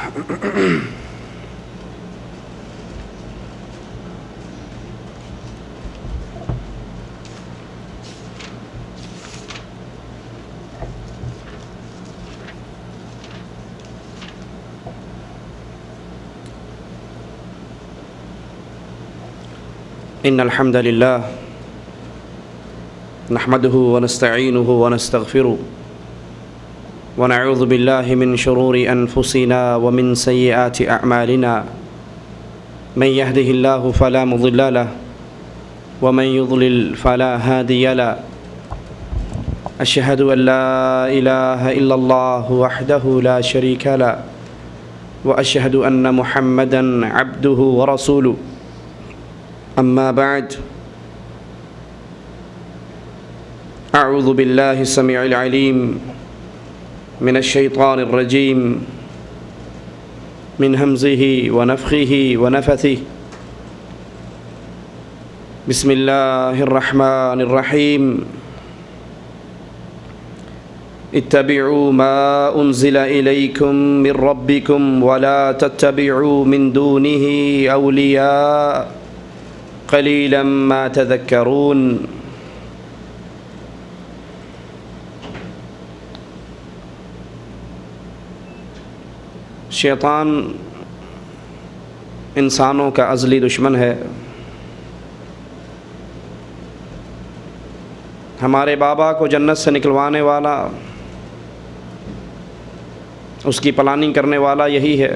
إن الحمد لله نحمده ونستعينه ونستغفره ونعوذ بالله من شرور أنفسنا ومن سيئات أعمالنا من يهده الله فلا مضل له ومن يضلل فلا هادي له أشهد أن لا إله إلا الله وحده لا شريك له وأشهد أن محمدًا عبده ورسوله أما بعد أعوذ بالله السميع العليم من الشيطان الرجيم من همزه ونفخه ونفثه بسم الله الرحمن الرحيم اتبعوا ما أنزل إليكم من ربكم ولا تتبعوا من دونه أولياء قلیلا ما تذکرون۔ شیطان انسانوں کا ازلی دشمن ہے۔ ہمارے بابا کو جنت سے نکلوانے والا، اس کی پلاننگ کرنے والا یہی ہے،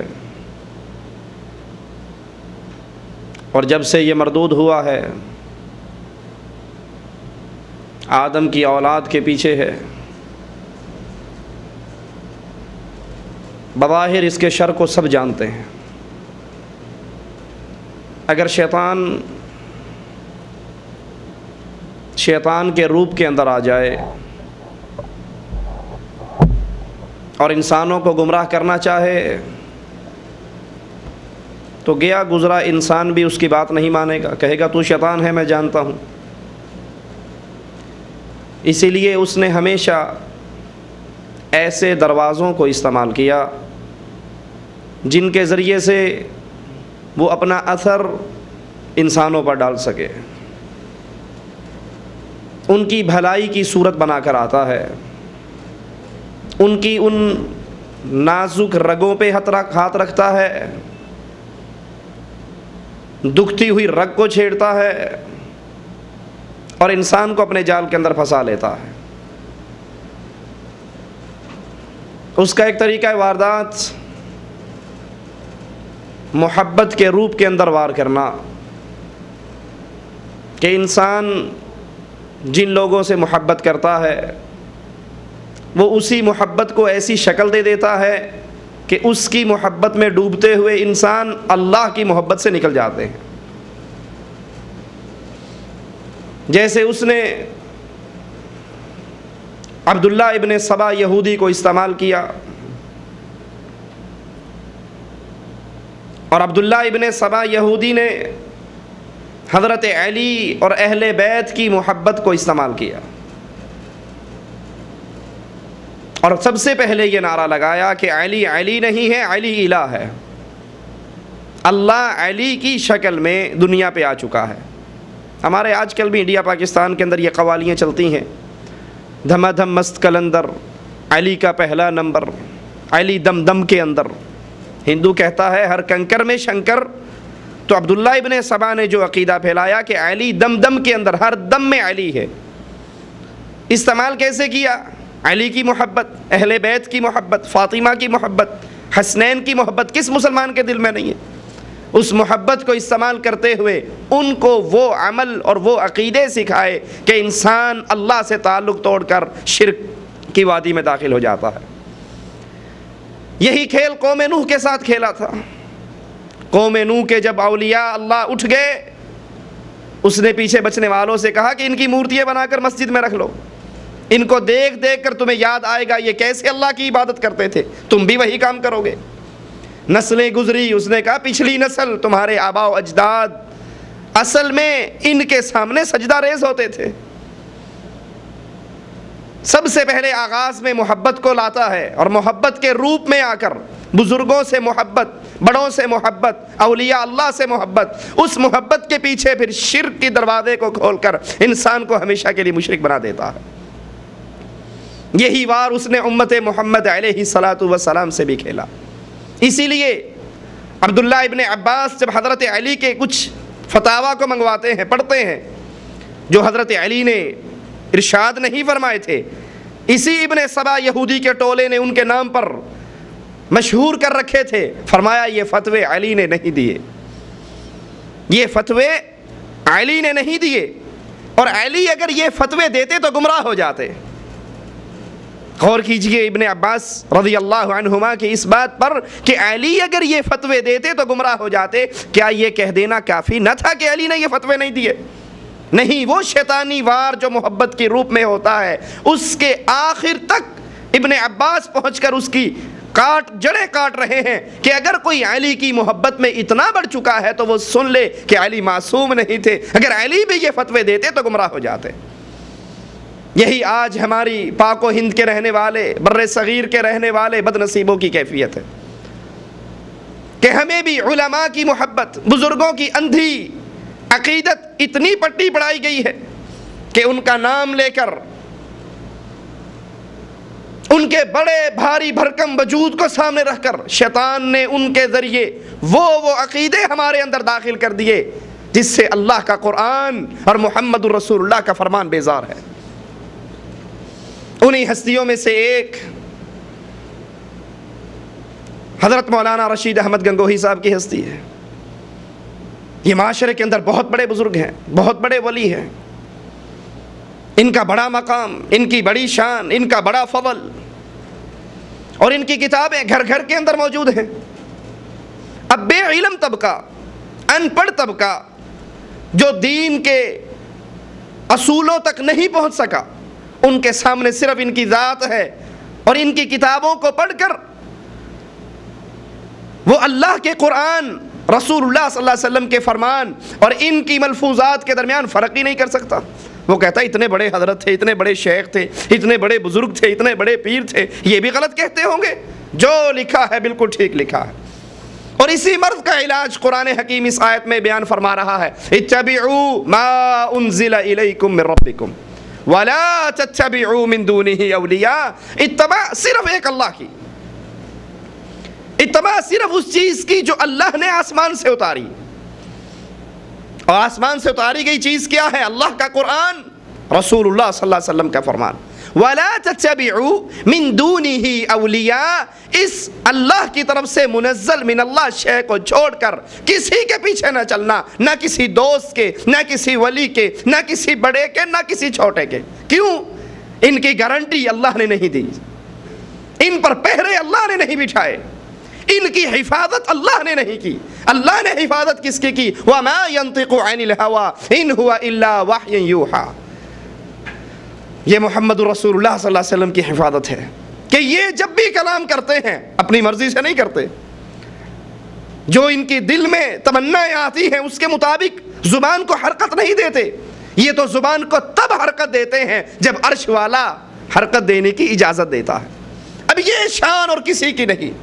اور جب سے یہ مردود ہوا ہے آدم کی اولاد کے پیچھے ہے۔ بظاہر اس کے شر کو سب جانتے ہیں۔ اگر شیطان کے روپ کے اندر آ جائے اور انسانوں کو گمراہ کرنا چاہے تو گیا گزرا انسان بھی اس کی بات نہیں مانے گا، کہے گا تو شیطان ہے، میں جانتا ہوں۔ اسی لیے اس نے ہمیشہ ایسے دروازوں کو استعمال کیا جن کے ذریعے سے وہ اپنا اثر انسانوں پر ڈال سکے۔ ان کی بھلائی کی صورت بنا کر آتا ہے، ان کی ان نازک رگوں پہ ہاتھ رکھتا ہے، دکھتی ہوئی رگ کو چھیڑتا ہے اور انسان کو اپنے جال کے اندر پھنسا لیتا ہے۔ اس کا ایک طریقہ واردات محبت کے روپ کے اندر وار کرنا، کہ انسان جن لوگوں سے محبت کرتا ہے وہ اسی محبت کو ایسی شکل دے دیتا ہے کہ اس کی محبت میں ڈوبتے ہوئے انسان اللہ کی محبت سے نکل جاتے ہیں۔ جیسے اس نے عبداللہ ابن سبا یہودی کو استعمال کیا، اور عبداللہ ابن سبا یہودی نے حضرت علی اور اہل بیت کی محبت کو استعمال کیا، اور سب سے پہلے یہ نعرہ لگایا کہ علی علی نہیں ہے، علی الہ ہے۔ اللہ علی کی شکل میں دنیا پہ آ چکا ہے۔ ہمارے آج کل بھی انڈیا پاکستان کے اندر یہ قوالیاں چلتی ہیں، دھما دھم مست کلندر، علی کا پہلا نمبر، علی دم دم کے اندر۔ ہندو کہتا ہے ہر کنکر میں شنکر، تو عبداللہ ابن سبا نے جو عقیدہ پھیلایا کہ علی دم دم کے اندر، ہر دم میں علی ہے۔ استعمال کیسے کیا؟ علی کی محبت، اہل بیت کی محبت، فاطمہ کی محبت، حسنین کی محبت کس مسلمان کے دل میں نہیں ہے؟ اس محبت کو استعمال کرتے ہوئے ان کو وہ عمل اور وہ عقیدے سکھائے کہ انسان اللہ سے تعلق توڑ کر شرک کی وادی میں داخل ہو جاتا ہے۔ یہی کھیل قوم نوح کے ساتھ کھیلا تھا۔ قوم نوح کے جب اولیاء اللہ اٹھ گئے، اس نے پیچھے بچنے والوں سے کہا کہ ان کی مورتیاں بنا کر مسجد میں رکھ لو، ان کو دیکھ دیکھ کر تمہیں یاد آئے گا یہ کیسے اللہ کی عبادت کرتے تھے، تم بھی وہی کام کرو گے۔ نسلیں گزری، اس نے کہا پچھلی نسل تمہارے آباء و اجداد اصل میں ان کے سامنے سجدہ ریز ہوتے تھے۔ سب سے پہلے آغاز میں محبت کو لاتا ہے، اور محبت کے روپ میں آ کر بزرگوں سے محبت، بڑوں سے محبت، اولیاء اللہ سے محبت، اس محبت کے پیچھے پھر شرک کے دروازے کو کھول کر انسان کو ہمیشہ کے لیے مشرک بنا دیتا ہے۔ یہی وار اس نے امت محمد علیہ الصلاۃ والسلام سے بھی کھیلا۔ اسی لیے عبداللہ ابن عباس جب حضرت علی کے کچھ فتاوا کو منگواتے ہیں، پڑھتے ہیں، جو حضرت علی نے ارشاد نہیں فرمائے تھے، اسی ابن سبا یہودی کے ٹولے نے ان کے نام پر مشہور کر رکھے تھے، فرمایا یہ فتوے علی نے نہیں دیے، یہ فتوے علی نے نہیں دیے، اور علی اگر یہ فتوے دیتے تو گمراہ ہو جاتے۔ غور کیجئے ابن عباس رضی اللہ عنہما کی اس بات پر کہ علی اگر یہ فتوے دیتے تو گمراہ ہو جاتے، کیا یہ کہہ دینا کافی نہ تھا کہ علی نے یہ فتوے نہیں دیے؟ نہیں، وہ شیطانی وار جو محبت کے روپ میں ہوتا ہے، اس کے آخر تک ابن عباس پہنچ کر اس کی جڑیں کاٹ رہے ہیں کہ اگر کوئی علی کی محبت میں اتنا بڑھ چکا ہے تو وہ سن لے کہ علی معصوم نہیں تھے، اگر علی بھی یہ فتوے دیتے تو گمراہ ہو جاتے۔ یہی آج ہماری پاک و ہند کے رہنے والے، بر صغیر کے رہنے والے بد نصیبوں کی کیفیت ہے کہ ہمیں بھی علماء کی محبت، بزرگوں کی اندھی عقیدت اتنی پٹی پڑھائی گئی ہے کہ ان کا نام لے کر ان کے بڑے بھاری بھرکم وجود کو سامنے رکھ کر شیطان نے ان کے ذریعے وہ عقیدے ہمارے اندر داخل کر دیے جس سے اللہ کا قرآن اور محمد الرسول اللہ کا فرمان بیزار ہے۔ انہی ہستیوں میں سے ایک حضرت مولانا رشید احمد گنگوہی صاحب کی ہستی ہے۔ یہ معاشرے کے اندر بہت بڑے بزرگ ہیں، بہت بڑے ولی ہیں، ان کا بڑا مقام، ان کی بڑی شان، ان کا بڑا فضل، اور ان کی کتابیں گھر گھر کے اندر موجود ہیں۔ اب بے علم طبقہ، ان پڑھ طبقہ جو دین کے اصولوں تک نہیں پہنچ سکا، ان کے سامنے صرف ان کی ذات ہے، اور ان کی کتابوں کو پڑھ کر وہ اللہ کے قرآن، رسول اللہ صلی اللہ علیہ وسلم کے فرمان اور ان کی ملفوظات کے درمیان فرق ہی نہیں کر سکتا۔ وہ کہتا ہے اتنے بڑے حضرت تھے، اتنے بڑے شیخ تھے، اتنے بڑے بزرگ تھے، اتنے بڑے پیر تھے، یہ بھی غلط کہتے ہوں گے؟ جو لکھا ہے بالکل ٹھیک لکھا ہے۔ اور اسی مرض کا علاج قرآن حکیم اس آیت میں بیان فرما رہا ہے، اتبعوا ما انزل الیکم من ربکم ولا تتبعوا من دونہ اولیاء۔ اتباع صرف ایک اللہ کی، اتباع صرف اس چیز کی جو اللہ نے آسمان سے اتاری، اور آسمان سے اتاری گئی چیز کیا ہے؟ اللہ کا قرآن، رسول اللہ صلی اللہ علیہ وسلم کا فرمان۔ وَلَا تَتَّبِعُوا مِن دُونِهِ أَوْلِيَاءَ، اس اللہ کی طرف سے منزل من اللہ شے کو چھوڑ کر کسی کے پیچھے نہ چلنا، نہ کسی دوست کے، نہ کسی ولی کے، نہ کسی بڑے کے، نہ کسی چھوٹے کے۔ کیوں؟ ان کی گارنٹی اللہ نے نہیں دی، ان پر پہرے اللہ نے نہیں بٹھائے، ان کی حفاظت اللہ نے نہیں کی۔ اللہ نے حفاظت کس کی؟ وَمَا يَنطِقُ عَنِ الْهَوَىٰ إِنْ هُوَ إِلَّا وَحْيٌ يُوحَىٰ۔ یہ محمد رسول اللہ صلی اللہ علیہ وسلم کی حفاظت ہے کہ یہ جب بھی کلام کرتے ہیں اپنی مرضی سے نہیں کرتے، جو ان کی دل میں تمنائیں آتی ہیں اس کے مطابق زبان کو حرکت نہیں دیتے۔ یہ تو زبان کو تب حرکت دیتے ہیں جب عرش والا حرکت دینے کی اجازت دیتا ہے۔ اب یہ شان اور کسی کی نہیں،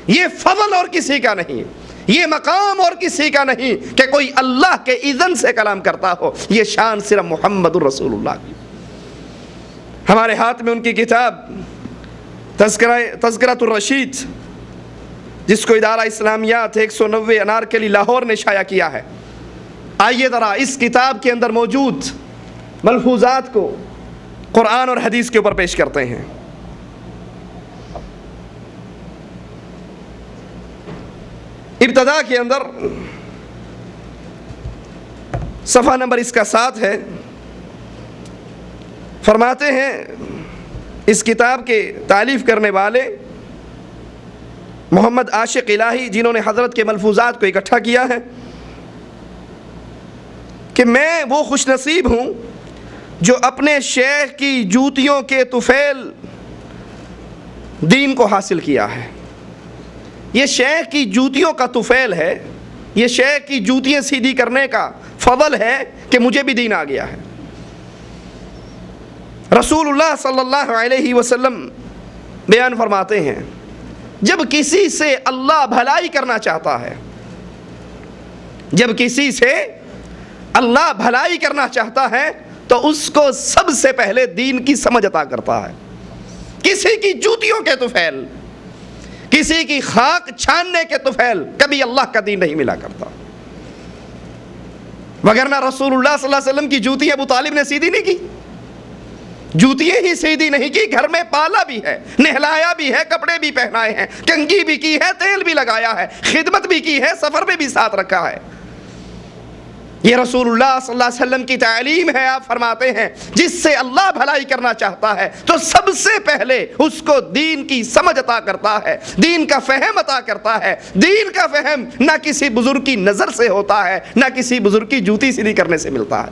یہ فضل اور کسی کا نہیں، یہ مقام اور کسی کا نہیں کہ کوئی اللہ کے اذن سے کلام کرتا ہو، یہ شان صرف محمد الرسول اللہ کی۔ ہمارے ہاتھ میں ان کی کتاب تذکرۃ الرشید، جس کو ادارہ اسلامیات 190 انارکلی لاہور نے شائع کیا ہے۔ آئیے ذرا اس کتاب کے اندر موجود ملفوظات کو قرآن اور حدیث کے اوپر پیش کرتے ہیں۔ ابتدا کے اندر صفحہ نمبر اس کا 7 ہے، فرماتے ہیں اس کتاب کے تالیف کرنے والے محمد عاشق الہی، جنہوں نے حضرت کے ملفوظات کو اکٹھا کیا ہے، کہ میں وہ خوش نصیب ہوں جو اپنے شیخ کی جوتیوں کے طفیل دین کو حاصل کیا ہے۔ یہ شیخ کی جوتیوں کا طفیل ہے، یہ شیخ کی جوتیاں سیدھی کرنے کا فضل ہے کہ مجھے بھی دین آ گیا ہے۔ رسول اللہ صلی اللہ علیہ وسلم بیان فرماتے ہیں، جب کسی سے اللہ بھلائی کرنا چاہتا ہے، جب کسی سے اللہ بھلائی کرنا چاہتا ہے تو اس کو سب سے پہلے دین کی سمجھ عطا کرتا ہے۔ کسی کی جوتیوں کے طفیل، کسی کی خاک چھاننے کے طفیل کبھی اللہ کا دین نہیں ملا کرتا، وگرنہ رسول اللہ صلی اللہ علیہ وسلم کی جوتی ابو طالب نے سیدھی نہیں کی، جوتیاں ہی سیدھی نہیں کی، گھر میں پالا بھی ہے، نہلایا بھی ہے، کپڑے بھی پہنائے ہیں، کنگھی بھی کی ہے، تیل بھی لگایا ہے، خدمت بھی کی ہے، سفر میں بھی ساتھ رکھا ہے۔ یہ رسول اللہ صلی اللہ علیہ وسلم کی تعلیم ہے۔ آپ فرماتے ہیں جس سے اللہ بھلائی کرنا چاہتا ہے تو سب سے پہلے اس کو دین کی سمجھ عطا کرتا ہے، دین کا فہم عطا کرتا ہے۔ دین کا فہم نہ کسی بزرگ کی نظر سے ہوتا ہے، نہ کسی بزرگ کی جوتی سیدھی کرنے سے ملتا ہے،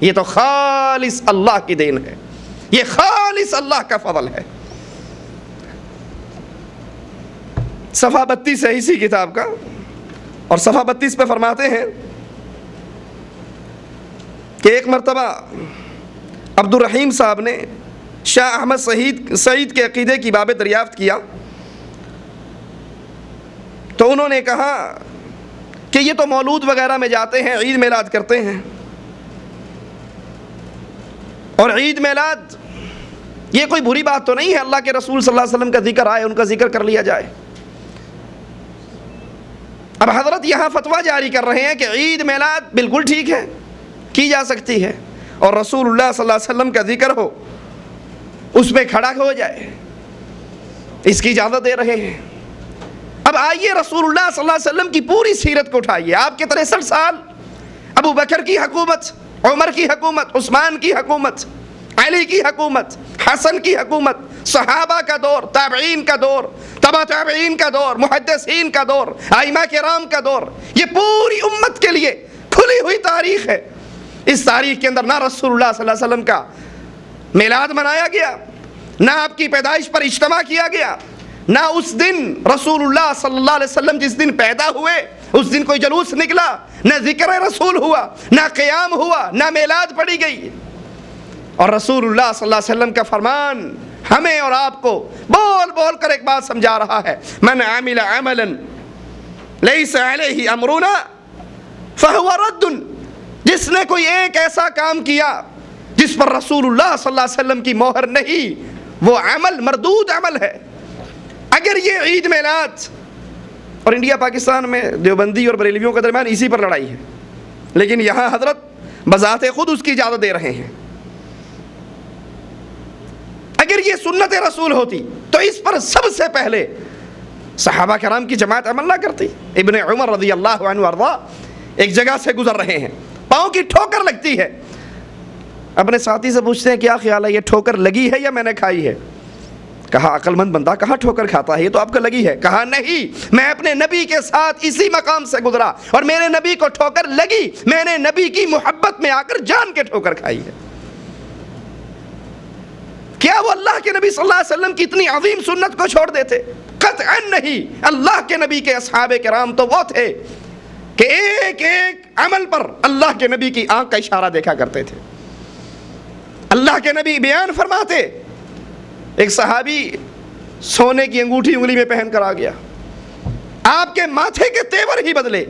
یہ تو خالص اللہ کی دین ہے، یہ خالص اللہ کا فضل ہے۔ صفحہ 32 ہے اسی کتاب کا، اور صفحہ 32 پہ فرماتے ہیں کہ ایک مرتبہ عبد الرحیم صاحب نے شاہ احمد سعید کے عقیدے کی باب دریافت کیا تو انہوں نے کہا کہ یہ تو مولود وغیرہ میں جاتے ہیں، عید میلاد کرتے ہیں، اور عید میلاد یہ کوئی بری بات تو نہیں ہے، اللہ کے رسول صلی اللہ علیہ وسلم کا ذکر آئے، ان کا ذکر کر لیا جائے۔ اب حضرت یہاں فتویٰ جاری کر رہے ہیں کہ عید میلاد بالکل ٹھیک ہے، کی جا سکتی ہے، اور رسول اللہ صلی اللہ علیہ وسلم کا ذکر ہو، اس پہ کھڑا ہو جائے، اس کی اجازت دے رہے ہیں۔ اب آئیے رسول اللہ صلی اللہ علیہ وسلم کی پوری سیرت کو اٹھائیے۔ آپ کے 63 سال، ابو بکر کی حکومت، عمر کی حکومت، عثمان کی حکومت، علی کی حکومت، حسن کی حکومت، صحابہ کا دور، تابعین کا دور، تبع تابعین کا دور، محدثین کا دور، ائمہ کرام کا دور، یہ پوری امت کے لیے کھلی ہوئی تاریخ ہے۔ اس تاریخ کے اندر نہ رسول اللہ صلی اللہ علیہ وسلم کا میلاد منایا گیا، نہ آپ کی پیدائش پر اجتماع کیا گیا، نہ اس دن رسول اللہ صلی اللہ علیہ وسلم جس دن پیدا ہوئے اس دن کوئی جلوس نکلا، نہ ذکر رسول ہوا، نہ قیام ہوا، نہ میلاد پڑھی گئی۔ اور رسول اللہ صلی اللہ علیہ وسلم کا فرمان ہمیں اور آپ کو بول بول کر ایک بات سمجھا رہا ہے، من عمل عملا لیس علیہ امرنا فہو رد۔ جس نے کوئی ایک ایسا کام کیا جس پر رسول اللہ صلی اللہ علیہ وسلم کی مہر نہیں، وہ عمل مردود عمل ہے۔ اگر یہ عید میلاد، اور انڈیا پاکستان میں دیوبندی اور بریلویوں کے درمیان اسی پر لڑائی ہے، لیکن یہاں حضرت بذات خود اس کی اجازت دے رہے ہیں۔ اگر یہ سنت رسول ہوتی تو اس پر سب سے پہلے صحابہ کرام کی جماعت عمل نہ کرتی۔ ابن عمر رضی اللہ عنہ وارضا ایک جگہ سے گزر رہے ہیں، پاؤں کی ٹھوکر لگتی ہے، اپنے ساتھی سے پوچھتے ہیں کیا خیال ہے، یہ ٹھوکر لگی ہے یا میں نے کھائی ہے؟ کہا عقل مند بندہ کہاں ٹھوکر کھاتا ہے، یہ تو آپ کو لگی ہے۔ کہا نہیں، میں اپنے نبی کے ساتھ اسی مقام سے گزرا اور میرے نبی کو ٹھوکر لگی، میں نے نبی کی محبت میں آ کر جان کے ٹھوکر کھائی ہے۔ کیا وہ اللہ کے نبی صلی اللہ علیہ وسلم کی اتنی عظیم سنت کو چھوڑ دیتے؟ قطعاً نہیں۔ اللہ کے نبی کے اصحاب کرام تو وہ تھے کہ ایک ایک عمل پر اللہ کے نبی کی آنکھ کا اشارہ دیکھا کرتے تھے۔ اللہ کے نبی بیان فرماتے، ایک صحابی سونے کی انگوٹھی انگلی میں پہن کر آ گیا، آپ کے ماتھے کے تیور ہی بدلے۔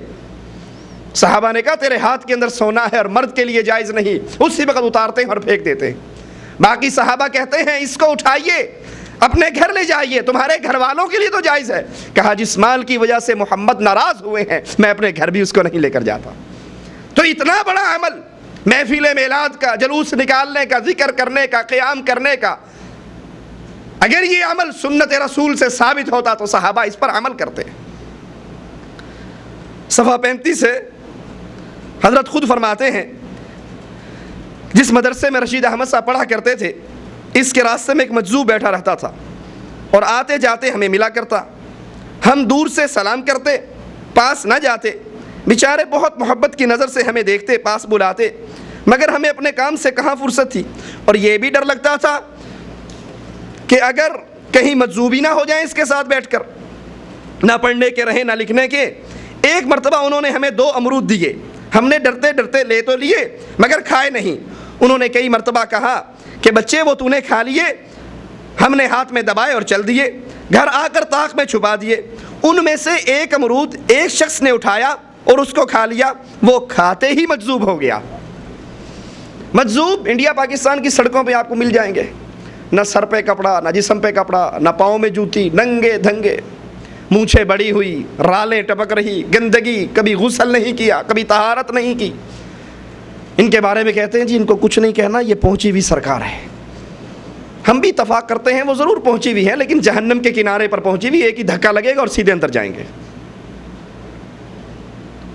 صحابہ نے کہا تیرے ہاتھ کے اندر سونا ہے اور مرد کے لیے جائز نہیں، اسی وقت اتارتے ہیں اور پھینک دیتے ہیں۔ باقی صحابہ کہتے ہیں اس کو اٹھائیے، اپنے گھر لے جائیے، تمہارے گھر والوں کے لیے تو جائز ہے۔ کہا جس مال کی وجہ سے محمد ناراض ہوئے ہیں میں اپنے گھر بھی اس کو نہیں لے کر جاتا۔ تو اتنا بڑا عمل محفل میلاد کا، جلوس نکالنے کا، ذکر کرنے کا، قیام کرنے کا، اگر یہ عمل سنت رسول سے ثابت ہوتا تو صحابہ اس پر عمل کرتے۔ صفحہ 35 سے حضرت خود فرماتے ہیں جس مدرسے میں رشید احمد صاحب پڑھا کرتے تھے اس کے راستے میں ایک مجذوب بیٹھا رہتا تھا اور آتے جاتے ہمیں ملا کرتا، ہم دور سے سلام کرتے، پاس نہ جاتے، بیچارے بہت محبت کی نظر سے ہمیں دیکھتے، پاس بلاتے، مگر ہمیں اپنے کام سے کہاں فرصت تھی، اور یہ بھی ڈر لگتا تھا کہ اگر کہیں مجذوبی نہ ہو جائیں اس کے ساتھ بیٹھ کر، نہ پڑھنے کے رہے نہ لکھنے کے۔ ایک مرتبہ انہوں نے ہمیں 2 امرود دیے، ہم نے ڈرتے ڈرتے لے تو لیے مگر کھائے نہیں۔ انہوں نے کئی مرتبہ کہا کہ بچے وہ تو نے کھا لیے، ہم نے ہاتھ میں دبائے اور چل دیے۔ گھر آ کر طاق میں چھپا دیے، ان میں سے ایک امرود ایک شخص نے اٹھایا اور اس کو کھا لیا، وہ کھاتے ہی مجذوب ہو گیا۔ مجذوب انڈیا پاکستان کی سڑکوں پہ آپ کو مل جائیں گے، نہ سر پہ کپڑا، نہ جسم پہ کپڑا، نہ پاؤں میں جوتی، ننگے دھنگے، مونچھیں بڑی ہوئی، رالیں ٹپک رہی، گندگی، کبھی غسل نہیں کیا، کبھی طہارت نہیں کی۔ ان کے بارے میں کہتے ہیں جی ان کو کچھ نہیں کہنا، یہ پہنچی ہوئی سرکار ہے۔ ہم بھی اتفاق کرتے ہیں وہ ضرور پہنچی ہوئی ہے، لیکن جہنم کے کنارے پر پہنچی ہوئی، ایک ہی دھکا لگے گا اور سیدھے اندر جائیں گے۔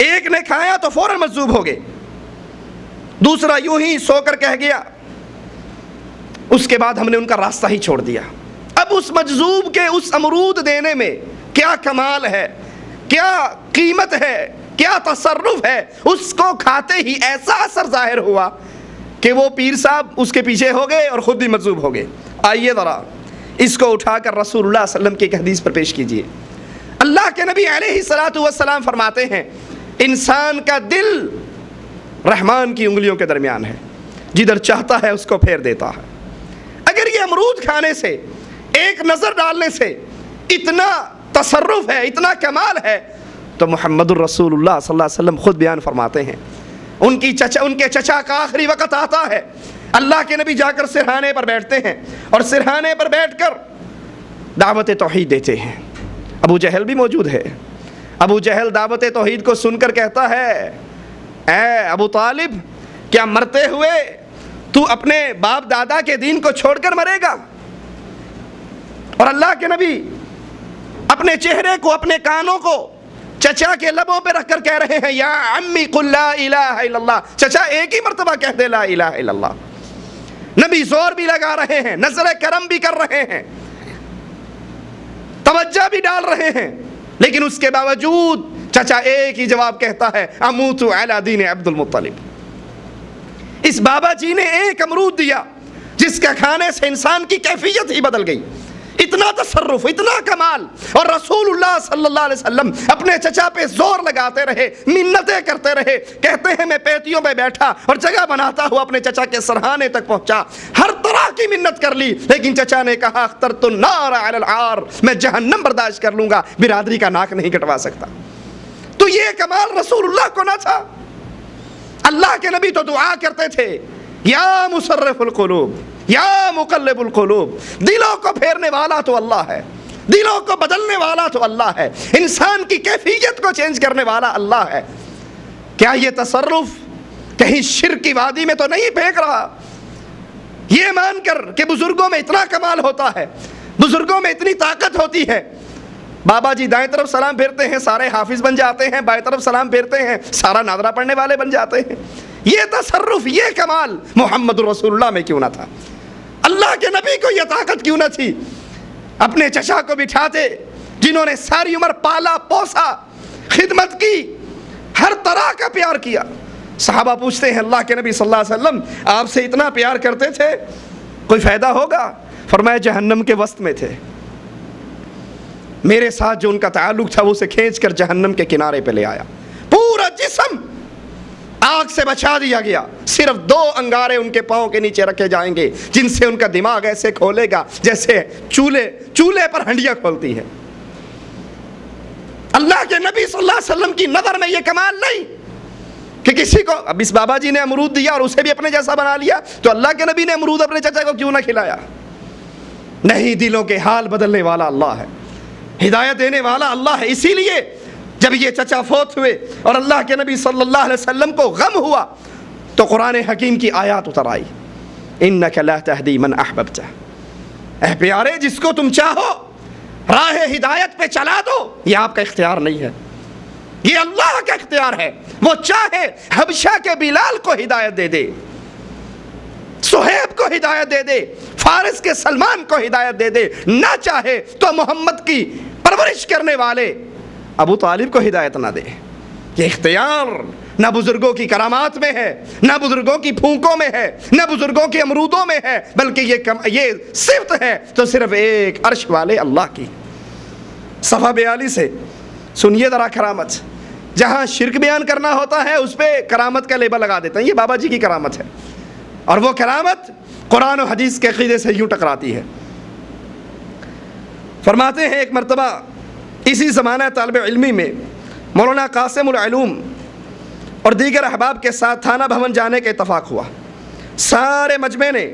ایک نے کھایا تو فوراً مجذوب ہو گئے، دوسرا یوں ہی سو کر کہہ گیا، اس کے بعد ہم نے ان کا راستہ ہی چھوڑ دیا۔ اب اس مجذوب کے اس امرود دینے میں کیا کمال ہے، کیا قیمت ہے، کیا تصرف ہے، اس کو کھاتے ہی ایسا اثر ظاہر ہوا کہ وہ پیر صاحب اس کے پیچھے ہو گئے اور خود بھی مجذوب ہو گئے۔ آئیے ذرا اس کو اٹھا کر رسول اللہ صلی اللہ علیہ وسلم کی ایک حدیث پر پیش کیجئے۔ اللہ کے نبی علیہ الصلوۃ والسلام فرماتے ہیں انسان کا دل رحمان کی انگلیوں کے درمیان ہے، جدھر چاہتا ہے اس کو پھیر دیتا ہے۔ اگر یہ امرود کھانے سے، ایک نظر ڈالنے سے اتنا تصرف ہے، اتنا کمال ہے، تو محمد الرسول اللہ صلی اللہ علیہ وسلم خود بیان فرماتے ہیں ان کے چچا کا آخری وقت آتا ہے، اللہ کے نبی جا کر سرہانے پر بیٹھتے ہیں اور سرہانے پر بیٹھ کر دعوت توحید دیتے ہیں۔ ابو جہل بھی موجود ہے۔ ابو جہل دعوت توحید کو سن کر کہتا ہے اے ابو طالب، کیا مرتے ہوئے تو اپنے باپ دادا کے دین کو چھوڑ کر مرے گا؟ اور اللہ کے نبی اپنے چہرے کو، اپنے کانوں کو چچا کے لبوں پہ رکھ کر کہہ رہے ہیں یا عمی قل لا الہ الا اللہ، چچا ایک ہی مرتبہ کہہ دے لا الہ الا اللہ۔ نبی زور بھی لگا رہے ہیں، نظر کرم بھی کر رہے ہیں، توجہ بھی ڈال رہے ہیں، لیکن اس کے باوجود چچا ایک ہی جواب کہتا ہے اموت علی دین عبد المطلب۔ اس بابا جی نے ایک امرود دیا جس کا کھانے سے انسان کی کیفیت ہی بدل گئی، اتنا تصرف، اتنا کمال، اور رسول اللہ صلی اللہ علیہ وسلم اپنے چچا پہ زور لگاتے رہے، منتیں کرتے رہے، کہتے ہیں میں پیتیوں پہ بیٹھا اور جگہ بناتا ہوا اپنے چچا کے سرہانے تک پہنچا، ہر طرح کی منت کر لی، لیکن چچا نے کہا اخترت النار علی العار، میں جہنم برداشت کر لوں گا، برادری کا ناک نہیں کٹوا سکتا۔ تو یہ کمال رسول اللہ کو نہ تھا؟ اللہ کے نبی تو دعا کرتے تھے یا مصرف القلوب یا مقلب القلوب، دلوں کو پھیرنے والا تو اللہ ہے، دلوں کو بدلنے والا تو اللہ ہے، انسان کی کیفیت کو چینج کرنے والا اللہ ہے۔ کیا یہ تصرف کہیں شرک کی وادی میں تو نہیں پھینک رہا؟ یہ مان کر کہ بزرگوں میں اتنا کمال ہوتا ہے، بزرگوں میں اتنی طاقت ہوتی ہے، بابا جی دائیں طرف سلام پھیرتے ہیں سارے حافظ بن جاتے ہیں، بائیں طرف سلام پھیرتے ہیں سارا نادرہ پڑھنے والے بن جاتے ہیں، یہ تصرف، یہ کمال محمد رسول اللہ میں کیوں نہ تھا؟ اللہ کے نبی کو یہ طاقت کیوں نہ تھی؟ اپنے چچا کو بٹھاتے جنہوں نے ساری عمر پالا پوسا، خدمت کی، ہر طرح کا پیار کیا۔ صحابہ پوچھتے ہیں اللہ کے نبی صلی اللہ علیہ وسلم آپ سے اتنا پیار کرتے تھے، کوئی فائدہ ہوگا؟ فرمایا جہنم کے وسط میں تھے، میرے ساتھ جو ان کا تعلق تھا وہ اسے کھینچ کر جہنم کے کنارے پہ لے آیا، پورا جسم آگ سے بچا دیا گیا، صرف 2 انگارے ان کے پاؤں کے نیچے رکھے جائیں گے جن سے ان کا دماغ ایسے کھولے گا جیسے چولہے پر ہنڈیاں کھولتی ہے۔ اللہ کے نبی صلی اللہ علیہ وسلم کی نظر میں یہ کمال نہیں کہ کسی کو، اب اس بابا جی نے امرود دیا اور اسے بھی اپنے جیسا بنا لیا، تو اللہ کے نبی نے امرود اپنے چچا کو کیوں نہ کھلایا؟ نہیں، دلوں کے حال بدلنے والا اللہ ہے، ہدایت دینے والا اللہ ہے۔ اسی لیے جب یہ چچا فوت ہوئے اور اللہ کے نبی صلی اللہ علیہ وسلم کو غم ہوا تو قرآن حکیم کی آیات اتر آئی، انک لا تہدی من احببت، اے پیارے جس کو تم چاہو راہ ہدایت پہ چلا دو، یہ آپ کا اختیار نہیں ہے، یہ اللہ کا اختیار ہے۔ وہ چاہے حبشہ کے بلال کو ہدایت دے دے، صہیب کو ہدایت دے دے، فارس کے سلمان کو ہدایت دے دے، نہ چاہے تو محمد کی پرورش کرنے والے ابو طالب کو ہدایت نہ دے۔ یہ اختیار نہ بزرگوں کی کرامات میں ہے، نہ بزرگوں کی پھونکوں میں ہے، نہ بزرگوں کے امرودوں میں ہے، بلکہ یہ صفت ہے تو صرف ایک عرش والے اللہ کی۔ صفحہ 42 سے سنیے ذرا کرامت، جہاں شرک بیان کرنا ہوتا ہے اس پہ کرامت کا لیبل لگا دیتے ہیں، یہ بابا جی کی کرامت ہے، اور وہ کرامت قرآن و حدیث کے عقیدے سے یوں ٹکراتی ہے۔ فرماتے ہیں ایک مرتبہ اسی زمانہ طالب علمی میں مولانا قاسم العلوم اور دیگر احباب کے ساتھ تھانہ بھون جانے کا اتفاق ہوا. سارے مجمع نے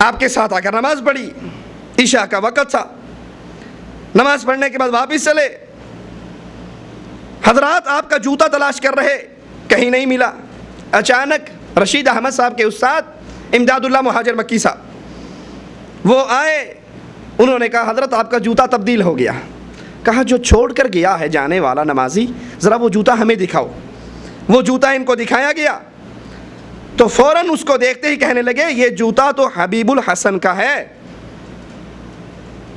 آپ کے ساتھ آ کر نماز پڑھی. عشاء کا وقت تھا. نماز پڑھنے کے بعد واپس چلے. حضرات آپ کا جوتا تلاش کر رہے, کہیں نہیں ملا. اچانک رشید احمد صاحب کے استاد امداد اللہ مہاجر مکی صاحب وہ آئے. انہوں نے کہا حضرت آپ کا جوتا تبدیل ہو گیا. کہا جو چھوڑ کر گیا ہے جانے والا نمازی, ذرا وہ جوتا ہمیں دکھاؤ. وہ جوتا ان کو دکھایا گیا تو فوراً اس کو دیکھتے ہی کہنے لگے یہ جوتا تو حبیب الحسن کا ہے,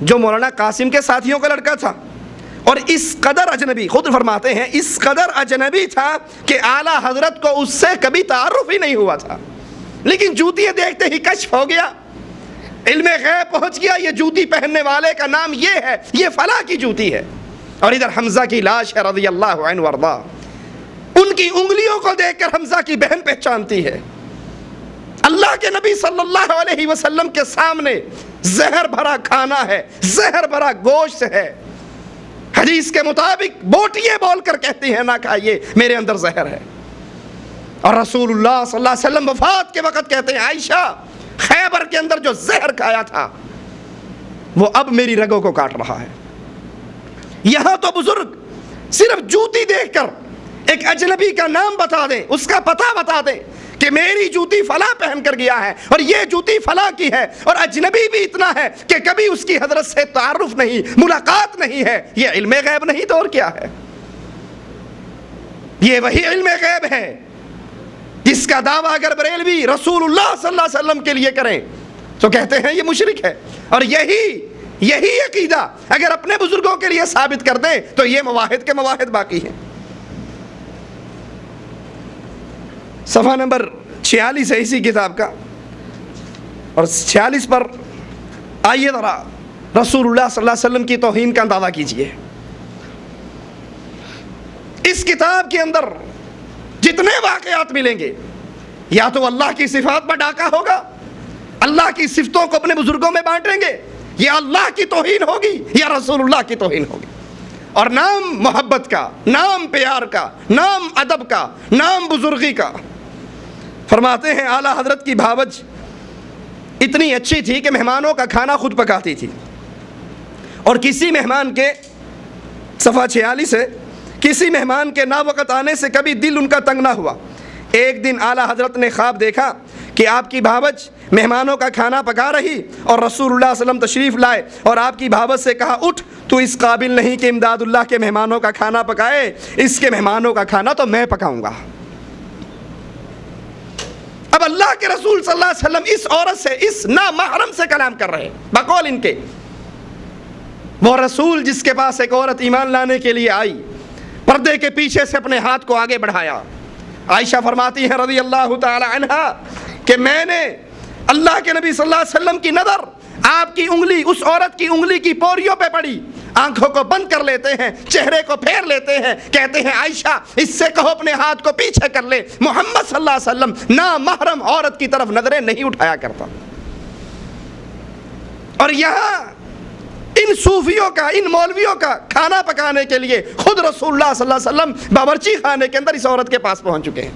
جو مولانا قاسم کے ساتھیوں کا لڑکا تھا. اور اس قدر اجنبی, خود فرماتے ہیں اس قدر اجنبی تھا کہ اعلیٰ حضرت کو اس سے کبھی تعارف ہی نہیں ہوا تھا, لیکن جوتیاں دیکھتے ہی کشف ہو گیا, علم غیب پہنچ گیا. یہ جوتی پہننے والے کا نام یہ ہے, یہ فلاں کی جوتی ہے. اور ادھر حمزہ کی لاش ہے رضی اللہ عنہ وارضا. ان کی انگلیوں کو دیکھ کر حمزہ کی بہن پہچانتی ہے. اللہ کے نبی صلی اللہ علیہ وسلم کے سامنے زہر بھرا کھانا ہے, زہر بھرا گوشت ہے. حدیث کے مطابق بوٹیے بول کر کہتی ہیں نہ کھائیے, میرے اندر زہر ہے. اور رسول اللہ صلی اللہ علیہ وسلم وفات کے وقت کہتے ہیں عائشہ خیبر کے اندر جو زہر کھایا تھا وہ اب میری رگوں کو کاٹ رہا ہے. یہاں تو بزرگ صرف جوتی دیکھ کر ایک اجنبی کا نام بتا دیں, اس کا پتہ بتا دیں کہ میری جوتی فلاں پہن کر گیا ہے اور یہ جوتی فلاں کی ہے. اور اجنبی بھی اتنا ہے کہ کبھی اس کی حضرت سے تعارف نہیں, ملاقات نہیں ہے. یہ علم غیب نہیں تو اور کیا ہے؟ یہ وہی علم غیب ہے جس کا دعویٰ اگر بریلوی رسول اللہ صلی اللہ علیہ وسلم کے لیے کریں تو کہتے ہیں یہ مشرک ہے. اور یہی عقیدہ اگر اپنے بزرگوں کے لیے ثابت کر دیں تو یہ مواحد کے مواحد باقی ہیں. صفحہ نمبر 46 ہے اسی کتاب کا, اور 46 پر آئیے ذرا رسول اللہ صلی اللہ علیہ وسلم کی توہین کا اندازہ کیجئے. اس کتاب کے اندر جتنے واقعات ملیں گے یا تو اللہ کی صفات پر ڈاکہ ہوگا, اللہ کی صفتوں کو اپنے بزرگوں میں بانٹیں گے, یا اللہ کی توہین ہوگی یا رسول اللہ کی توہین ہوگی. اور نام محبت کا, نام پیار کا, نام ادب کا, نام بزرگی کا. فرماتے ہیں اعلیٰ حضرت کی بھاوج اتنی اچھی تھی کہ مہمانوں کا کھانا خود پکاتی تھی. اور کسی مہمان کے, صفحہ 46 ہے, کسی مہمان کے نا وقت آنے سے کبھی دل ان کا تنگ نہ ہوا. ایک دن اعلیٰ حضرت نے خواب دیکھا کہ آپ کی بھاوج مہمانوں کا کھانا پکا رہی اور رسول اللہ صلی اللہ علیہ وسلم تشریف لائے اور آپ کی بھاوج سے کہا اٹھ, تو اس قابل نہیں کہ امداد اللہ کے مہمانوں کا کھانا پکائے, اس کے مہمانوں کا کھانا تو میں پکاؤں گا. اب اللہ کے رسول صلی اللہ علیہ وسلم اس عورت سے, اس نامحرم سے کلام کر رہے بقول ان کے. وہ رسول جس کے پاس ایک عورت ایمان لانے کے لیے آئی, پردے کے پیچھے سے اپنے ہاتھ کو آگے بڑھایا. عائشہ فرماتی ہے رضی اللہ تعالی عنہا کہ میں نے اللہ کے نبی صلی اللہ علیہ وسلم کی نظر آپ کی انگلی اس عورت کی انگلی کی پوریوں پہ پڑی. آنکھوں کو بند کر لیتے ہیں, چہرے کو پھیر لیتے ہیں, کہتے ہیں عائشہ اس سے کہو اپنے ہاتھ کو پیچھے کر لے. محمد صلی اللہ علیہ وسلم نامحرم عورت کی طرف نظریں نہیں اٹھایا کرتا. اور یہاں ان صوفیوں کا, ان مولویوں کا کھانا پکانے کے لیے خود رسول اللہ صلی اللہ علیہ وسلم باورچی خانے کے اندر اس عورت کے پاس پہنچ چکے ہیں.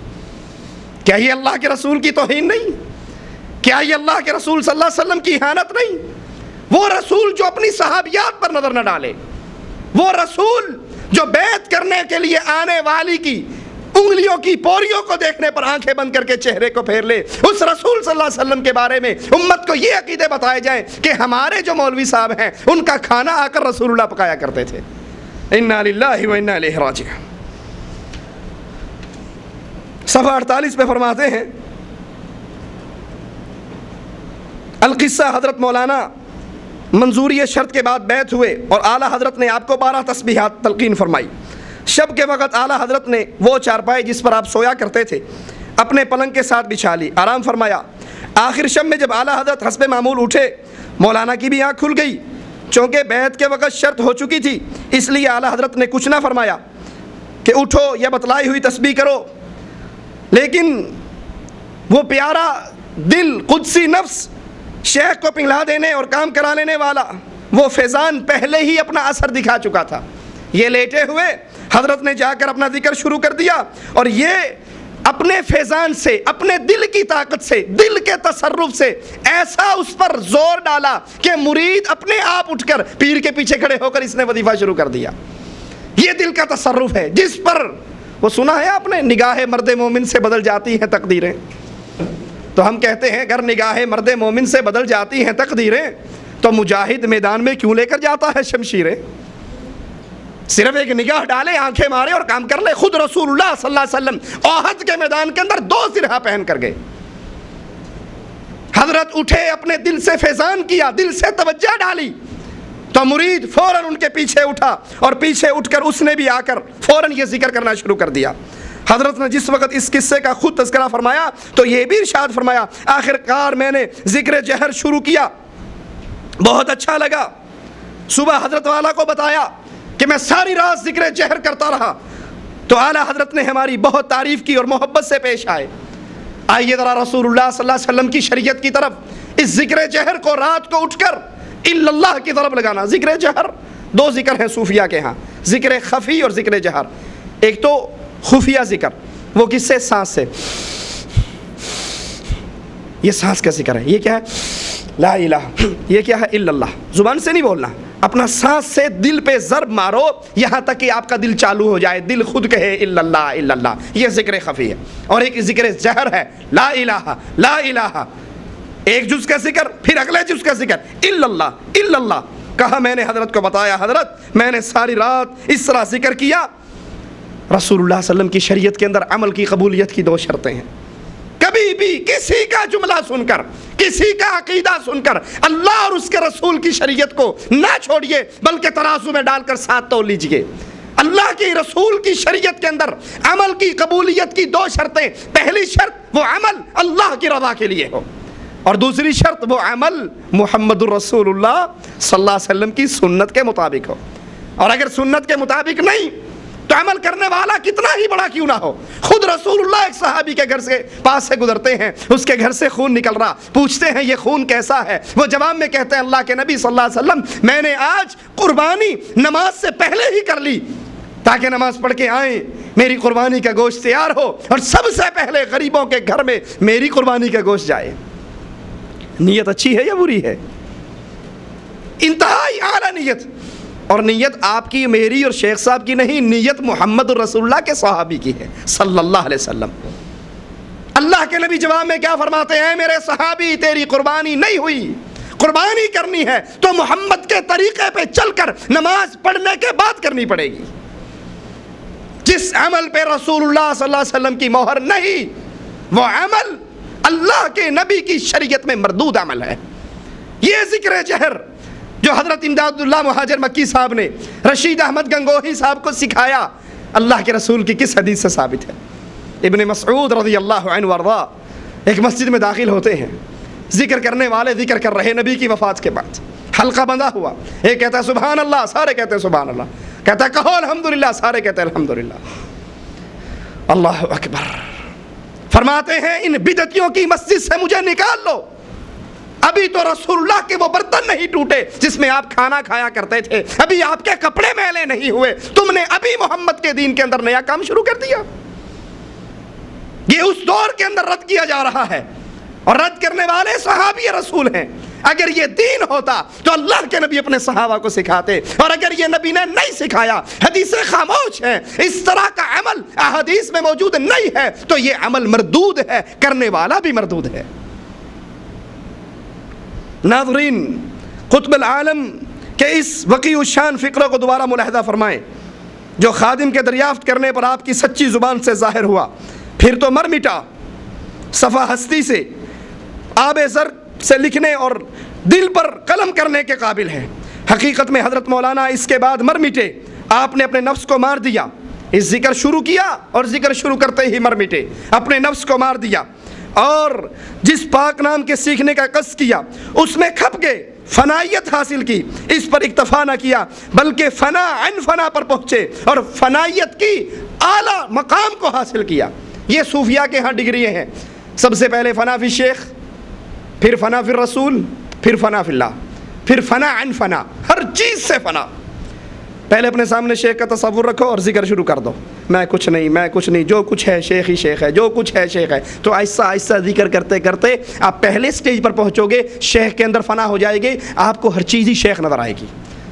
کیا یہ اللہ کے رسول کی توہین نہیں؟ کیا یہ اللہ کے رسول صلی اللہ علیہ وسلم کی اہانت نہیں؟ وہ رسول جو اپنی صحابیات پر نظر نہ ڈالے, وہ رسول جو بیعت کرنے کے لیے آنے والی کی انگلیوں کی پوریوں کو دیکھنے پر آنکھیں بند کر کے چہرے کو پھیر لے, اس رسول صلی اللہ علیہ وسلم کے بارے میں امت کو یہ عقیدے بتائے جائیں کہ ہمارے جو مولوی صاحب ہیں ان کا کھانا آ کر رسول اللہ پکایا کرتے تھے. انا للہ و انا الیہ راجعون. صفحہ 48 پہ فرماتے ہیں القصہ حضرت مولانا منظوری شرط کے بعد بیعت ہوئے اور اعلیٰ حضرت نے آپ کو 12 تسبیحات تلقین فرمائی. شب کے وقت اعلیٰ حضرت نے وہ چارپائی جس پر آپ سویا کرتے تھے اپنے پلنگ کے ساتھ بچھا لی, آرام فرمایا. آخر شب میں جب اعلیٰ حضرت حسب معمول اٹھے, مولانا کی بھی آنکھ کھل گئی. چونکہ بیعت کے وقت شرط ہو چکی تھی اس لیے اعلیٰ حضرت نے کچھ نہ فرمایا کہ اٹھو یا بتلائی ہوئی تسبیح کرو, لیکن وہ پیارا دل, قدسی نفس شیخ کو پنگلا دینے اور کام کرا لینے والا وہ فیضان پہلے ہی اپنا اثر دکھا چکا تھا. یہ لیٹے ہوئے حضرت نے جا کر اپنا ذکر شروع کر دیا اور یہ اپنے فیضان سے، اپنے دل کی طاقت سے، دل کے تصرف سے ایسا اس پر زور ڈالا کہ مرید اپنے آپ اٹھ کر پیر کے پیچھے کھڑے ہو کر اس نے وظیفہ شروع کر دیا. یہ دل کا تصرف ہے جس پر وہ سنا ہے آپ نے، نگاہ مرد مومن سے بدل جاتی ہیں تقدیریں. تو ہم کہتے ہیں اگر نگاہ مرد مومن سے بدل جاتی ہیں تقدیریں تو مجاہد میدان میں کیوں لے کر جاتا ہے شمشیریں؟ صرف ایک نگاہ ڈالے، آنکھیں مارے اور کام کر لے. خود رسول اللہ صلی اللہ علیہ وسلم احد کے میدان کے اندر 2 سرہا پہن کر گئے. حضرت اٹھے، اپنے دل سے فیضان کیا، دل سے توجہ ڈالی تو مرید فوراً ان کے پیچھے اٹھا اور پیچھے اٹھ کر اس نے بھی آ کر فوراً یہ ذکر کرنا شروع کر دیا. حضرت نے جس وقت اس قصے کا خود تذکرہ فرمایا تو یہ بھی ارشاد فرمایا آخر کار میں نے ذکر جہر شروع کیا، بہت اچھا لگا. صبح حضرت والا کو بتایا کہ میں ساری رات ذکر جہر کرتا رہا تو اعلیٰ حضرت نے ہماری بہت تعریف کی اور محبت سے پیش آئے. آئیے ذرا رسول اللہ صلی اللہ علیہ وسلم کی شریعت کی طرف اس ذکر جہر کو رات کو اٹھ کر الا اللہ کی طرف لگانا. ذکر جہر 2 ذکر ہیں صوفیہ کے ہاں، ذکر خفی اور ذکر جہر. ایک تو خفیہ ذکر، وہ کس سے؟ سانس سے. یہ سانس کا ذکر ہے. یہ کیا ہے؟ لا الہ. یہ کیا ہے؟ الا اللہ. زبان سے نہیں بولنا، اپنا سانس سے دل پہ ضرب مارو یہاں تک کہ آپ کا دل چالو ہو جائے، دل خود کہے الا اللہ الا اللہ. یہ ذکر خفی ہے. اور ایک ذکر جہر ہے، لا الہ لا الہ. ایک جز کا ذکر، پھر اگلے جز کا ذکر الا اللہ الا اللہ. کہا میں نے حضرت کو بتایا حضرت میں نے ساری رات اس طرح ذکر کیا. رسول اللہ صلی اللہ علیہ وسلم کی شریعت کے اندر عمل کی قبولیت کی 2 شرطیں ہیں. کبھی بھی کسی کا جملہ سن کر، کسی کا عقیدہ سن کر اللہ اور اس کے رسول کی شریعت کو نہ چھوڑیے بلکہ ترازو میں ڈال کر ساتھ تول لیجئے. اللہ کی رسول کی شریعت کے اندر عمل کی قبولیت کی 2 شرطیں. پہلی شرط وہ عمل اللہ کی رضا کے لیے ہو اور دوسری شرط وہ عمل محمد الرسول اللہ صلی اللہ علیہ وسلم کی سنت کے مطابق ہو. اور اگر سنت کے مطابق نہیں تو عمل کرنے والا کتنا ہی بڑا کیوں نہ ہو. خود رسول اللہ ایک صحابی کے گھر سے پاس سے گزرتے ہیں، اس کے گھر سے خون نکل رہا، پوچھتے ہیں یہ خون کیسا ہے؟ وہ جواب میں کہتے ہیں اللہ کے نبی صلی اللہ علیہ وسلم میں نے آج قربانی نماز سے پہلے ہی کر لی تاکہ نماز پڑھ کے آئیں، میری قربانی کا گوشت تیار ہو اور سب سے پہلے غریبوں کے گھر میں میری قربانی کا گوشت جائے. نیت اچھی ہے یا بری ہے؟ انتہائی اعلیٰ نیت. اور نیت آپ کی، میری اور شیخ صاحب کی نہیں، نیت محمد الرسول اللہ کے صحابی کی ہے صلی اللہ علیہ وسلم. اللہ کے نبی جواب میں کیا فرماتے ہیں؟ میرے صحابی تیری قربانی نہیں ہوئی، قربانی کرنی ہے تو محمد کے طریقے پہ چل کر نماز پڑھنے کے بعد کرنی پڑے گی. جس عمل پہ رسول اللہ صلی اللہ علیہ وسلم کی مہر نہیں وہ عمل اللہ کے نبی کی شریعت میں مردود عمل ہے. یہ ذکر جہر جو حضرت امداد اللہ مہاجر مکی صاحب نے رشید احمد گنگوہی صاحب کو سکھایا، اللہ کے رسول کی کس حدیث سے ثابت ہے؟ ابن مسعود رضی اللہ عنہ وارضا ایک مسجد میں داخل ہوتے ہیں، ذکر کرنے والے ذکر کر رہے نبی کی وفات کے بعد. حلقہ بندہ ہوا، ایک کہتا ہے سبحان اللہ، سارے کہتے ہیں سبحان اللہ، کہتا ہے کہو الحمدللہ، سارے کہتے ہیں الحمدللہ. اللہ اکبر. فرماتے ہیں ان بدعتیوں کی مسجد سے مجھے نکال لو. ابھی تو رسول اللہ کے وہ برتن نہیں ٹوٹے جس میں آپ کھانا کھایا کرتے تھے، ابھی آپ کے کپڑے میلے نہیں ہوئے، تم نے ابھی محمد کے دین کے اندر نیا کام شروع کر دیا. یہ اس دور کے اندر رد کیا جا رہا ہے اور رد کرنے والے صحابی رسول ہیں. اگر یہ دین ہوتا تو اللہ کے نبی اپنے صحابہ کو سکھاتے، اور اگر یہ نبی نے نہیں سکھایا، حدیثیں خاموش ہیں، اس طرح کا عمل احادیث میں موجود نہیں ہے تو یہ عمل مردود ہے، کرنے والا بھی مردود ہے. ناظرین، قطب العالم کے اس وقیع الشان فقرے کو دوبارہ ملاحظہ فرمائیں جو خادم کے دریافت کرنے پر آپ کی سچی زبان سے ظاہر ہوا، پھر تو مر مٹا. صفحہ ہستی سے، آب زر سے لکھنے اور دل پر قلم کرنے کے قابل ہے. حقیقت میں حضرت مولانا اس کے بعد مر مٹے. آپ نے اپنے نفس کو مار دیا. اس ذکر شروع کیا اور ذکر شروع کرتے ہی مر مٹے، اپنے نفس کو مار دیا اور جس پاک نام کے سیکھنے کا قصد کیا اس میں کھپ گئے، فنائیت حاصل کی، اس پر اکتفا نہ کیا بلکہ فنا عن فنا پر پہنچے اور فنائیت کی اعلیٰ مقام کو حاصل کیا. یہ صوفیہ کے ہاں ڈگری ہیں. سب سے پہلے فنا فی شیخ، پھر فنا فی الرسول، پھر فنا فی اللہ، پھر فنا عن فنا، ہر چیز سے فنا۔ پہلے اپنے سامنے شیخ کا تصور رکھو اور ذکر شروع کر دو، میں کچھ نہیں، میں کچھ نہیں، جو کچھ ہے شیخ ہی شیخ ہے، جو کچھ ہے شیخ ہے۔ تو آہستہ آہستہ ذکر کرتے کرتے آپ پہلے سٹیج پر پہنچو گے، شیخ کے اندر فنا ہو جائے گی، آپ کو ہر چیز ہی شیخ نظر آئے گی۔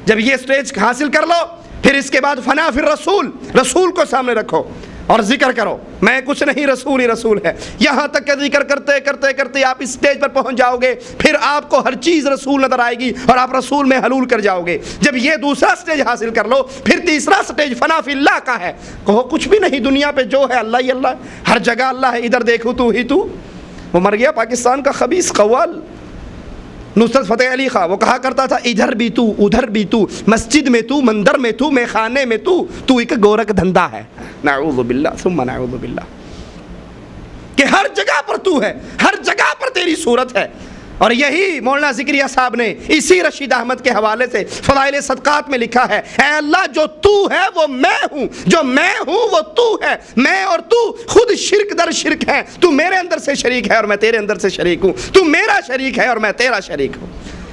جب یہ سٹیج حاصل کر لو، پھر اس کے بعد فنا فی الرسول، رسول کو سامنے رکھو اور ذکر کرو، میں کچھ نہیں، رسول ہی رسول ہے۔ یہاں تک کہ ذکر کرتے کرتے کرتے آپ اس سٹیج پر پہنچ جاؤ گے، پھر آپ کو ہر چیز رسول نظر آئے گی اور آپ رسول میں حلول کر جاؤ گے۔ جب یہ دوسرا سٹیج حاصل کر لو، پھر تیسرا سٹیج فنا فی اللہ کا ہے۔ کہو کچھ بھی نہیں، دنیا پہ جو ہے اللہ ہی اللہ ہے، ہر جگہ اللہ ہے، ادھر دیکھو تو ہی تو۔ وہ مر گیا پاکستان کا خبیث قوال نصرت فتح علی خان، وہ کہا کرتا تھا ادھر بھی تو ادھر بھی تو، مسجد میں تو، مندر میں تو، میخانے میں تو ایک گورک دھندا ہے۔ نعوذ باللہ ثم نعوذ باللہ، کہ ہر جگہ پر تو ہے، ہر جگہ پر تیری صورت ہے۔ اور یہی مولانا زکریا صاحب نے اسی رشید احمد کے حوالے سے فضائل صدقات میں لکھا ہے، اے اللہ جو تو ہے وہ میں ہوں، جو میں ہوں وہ تو ہے، میں اور تو خود شرک در شرک ہے، تو میرے اندر سے شریک ہے اور میں تیرے اندر سے شریک ہوں، تو میرا شریک ہے اور میں تیرا شریک ہوں۔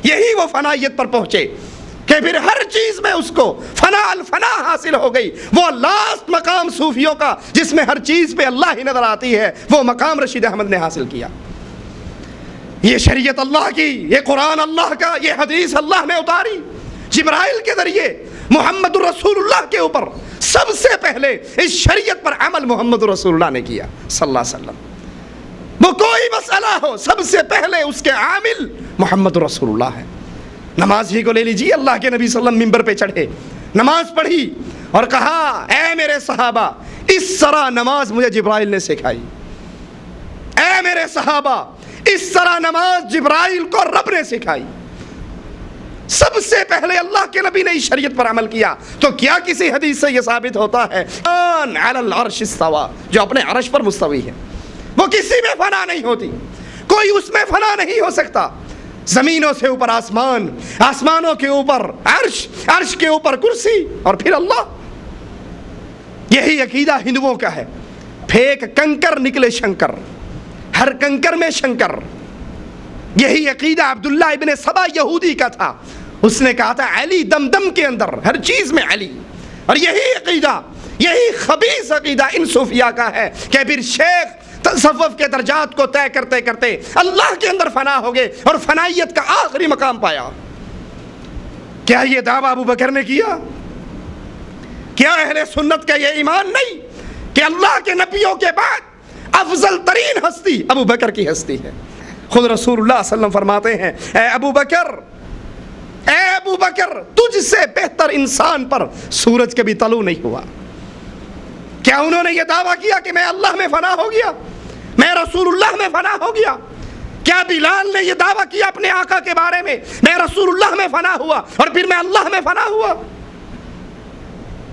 یہی وہ فنائیت پر پہنچے کہ پھر ہر چیز میں اس کو فنا الفنا حاصل ہو گئی۔ وہ لاسٹ مقام صوفیوں کا جس میں ہر چیز پہ اللہ ہی نظر آتی ہے، وہ مقام رشید احمد نے حاصل کیا۔ یہ شریعت اللہ کی، یہ قرآن اللہ کا، یہ حدیث اللہ نے اتاری جبرائیل کے ذریعے محمد رسول اللہ کے اوپر۔ سب سے پہلے اس شریعت پر عمل محمد رسول اللہ نے کیا صلی اللہ علیہ وسلم۔ وہ کوئی مسئلہ ہو، سب سے پہلے اس کے عامل محمد رسول اللہ ہے۔ نماز ہی کو لے لیجیے، اللہ کے نبی صلی اللہ علیہ وسلم ممبر پہ چڑھے، نماز پڑھی اور کہا اے میرے صحابہ، اس طرح نماز مجھے جبرائیل نے سکھائی۔ اے میرے صحابہ، اس طرح نماز جبرائیل کو رب نے سکھائی۔ سب سے پہلے اللہ کے نبی نے اس شریعت پر عمل کیا۔ تو کیا کسی حدیث سے یہ ثابت ہوتا ہے علی العرش استوى، جو اپنے عرش پر مستوی ہے، وہ کسی میں فنا نہیں ہوتی، کوئی اس میں فنا نہیں ہو سکتا۔ زمینوں سے اوپر آسمان، آسمانوں کے اوپر عرش، عرش کے اوپر کرسی اور پھر اللہ۔ یہی عقیدہ ہندوؤں کا ہے، پھینک کنکر نکلے شنکر، ہر کنکر میں شنکر۔ یہی عقیدہ عبداللہ ابن سبا یہودی کا تھا، اس نے کہا تھا علی دم دم کے اندر، ہر چیز میں علی۔ اور یہی عقیدہ، یہی خبیث عقیدہ ان صوفیاء کا ہے کہ پھر شیخ تصوف کے درجات کو طے کرتے کرتے اللہ کے اندر فنا ہو گئے اور فنائیت کا آخری مقام پایا۔ کیا یہ دعویٰ ابو بکر نے کیا؟ کیا اہل سنت کا یہ ایمان نہیں کہ اللہ کے نبیوں کے بعد افضل ترین ہستی ابو بکر کی ہستی ہے؟ خود رسول اللہ صلی اللہ علیہ وسلم فرماتے ہیں اے ابو بکر، اے ابو بکر، تجھ سے بہتر انسان پر سورج کبھی طلوع نہیں ہوا۔ کیا انہوں نے یہ دعویٰ کیا کہ میں اللہ میں فنا ہو گیا، میں رسول اللہ میں فنا ہو گیا؟ کیا بلال نے یہ دعویٰ کیا اپنے آقا کے بارے میں میں رسول اللہ میں فنا ہوا اور پھر میں اللہ میں فنا ہوا؟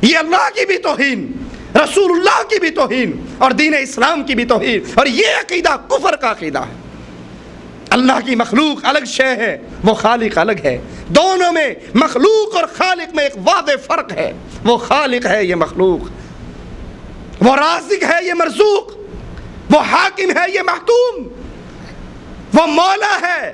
یہ اللہ کی بھی توہین، رسول اللہ کی بھی توہین اور دین اسلام کی بھی توہین، اور یہ عقیدہ کفر کا عقیدہ ہے۔ اللہ کی مخلوق الگ شے ہے، وہ خالق الگ ہے۔ دونوں میں، مخلوق اور خالق میں ایک واضح فرق ہے۔ وہ خالق ہے، یہ مخلوق، وہ رازق ہے، یہ مرزوق، وہ حاکم ہے، یہ محکوم، وہ مولا ہے،